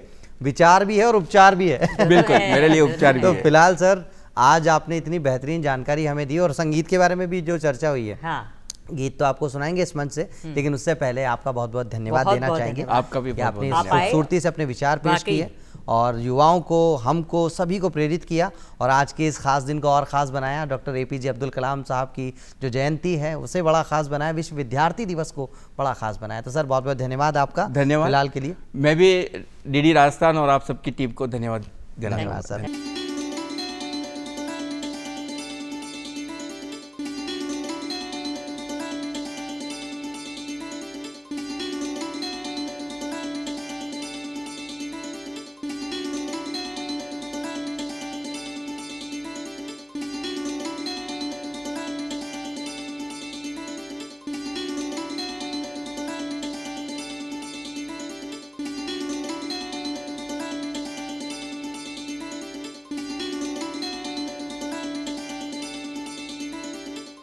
विचार भी है और उपचार भी है। बिल्कुल, मेरे लिए उपचार भी तो है। फिलहाल सर, आज आपने इतनी बेहतरीन जानकारी हमें दी और संगीत के बारे में भी जो चर्चा हुई है, हाँ। गीत तो आपको सुनाएंगे इस मंच से, लेकिन उससे पहले आपका बहुत बहुत धन्यवाद देना चाहेंगे। आपका भी कि बहुत आपने बहुत इस खूबसूरती से अपने विचार पेश किए और युवाओं को, हमको, सभी को प्रेरित किया और आज के इस खास दिन को और ख़ास बनाया। डॉक्टर APJ अब्दुल कलाम साहब की जो जयंती है उसे बड़ा खास बनाया, विश्व विद्यार्थी दिवस को बड़ा खास बनाया। तो सर बहुत बहुत धन्यवाद आपका, धन्यवाद फिलहाल के लिए। मैं भी DD राजस्थान और आप सबकी टीम को धन्यवाद देना धन्यवाद चाहूँगा। सर।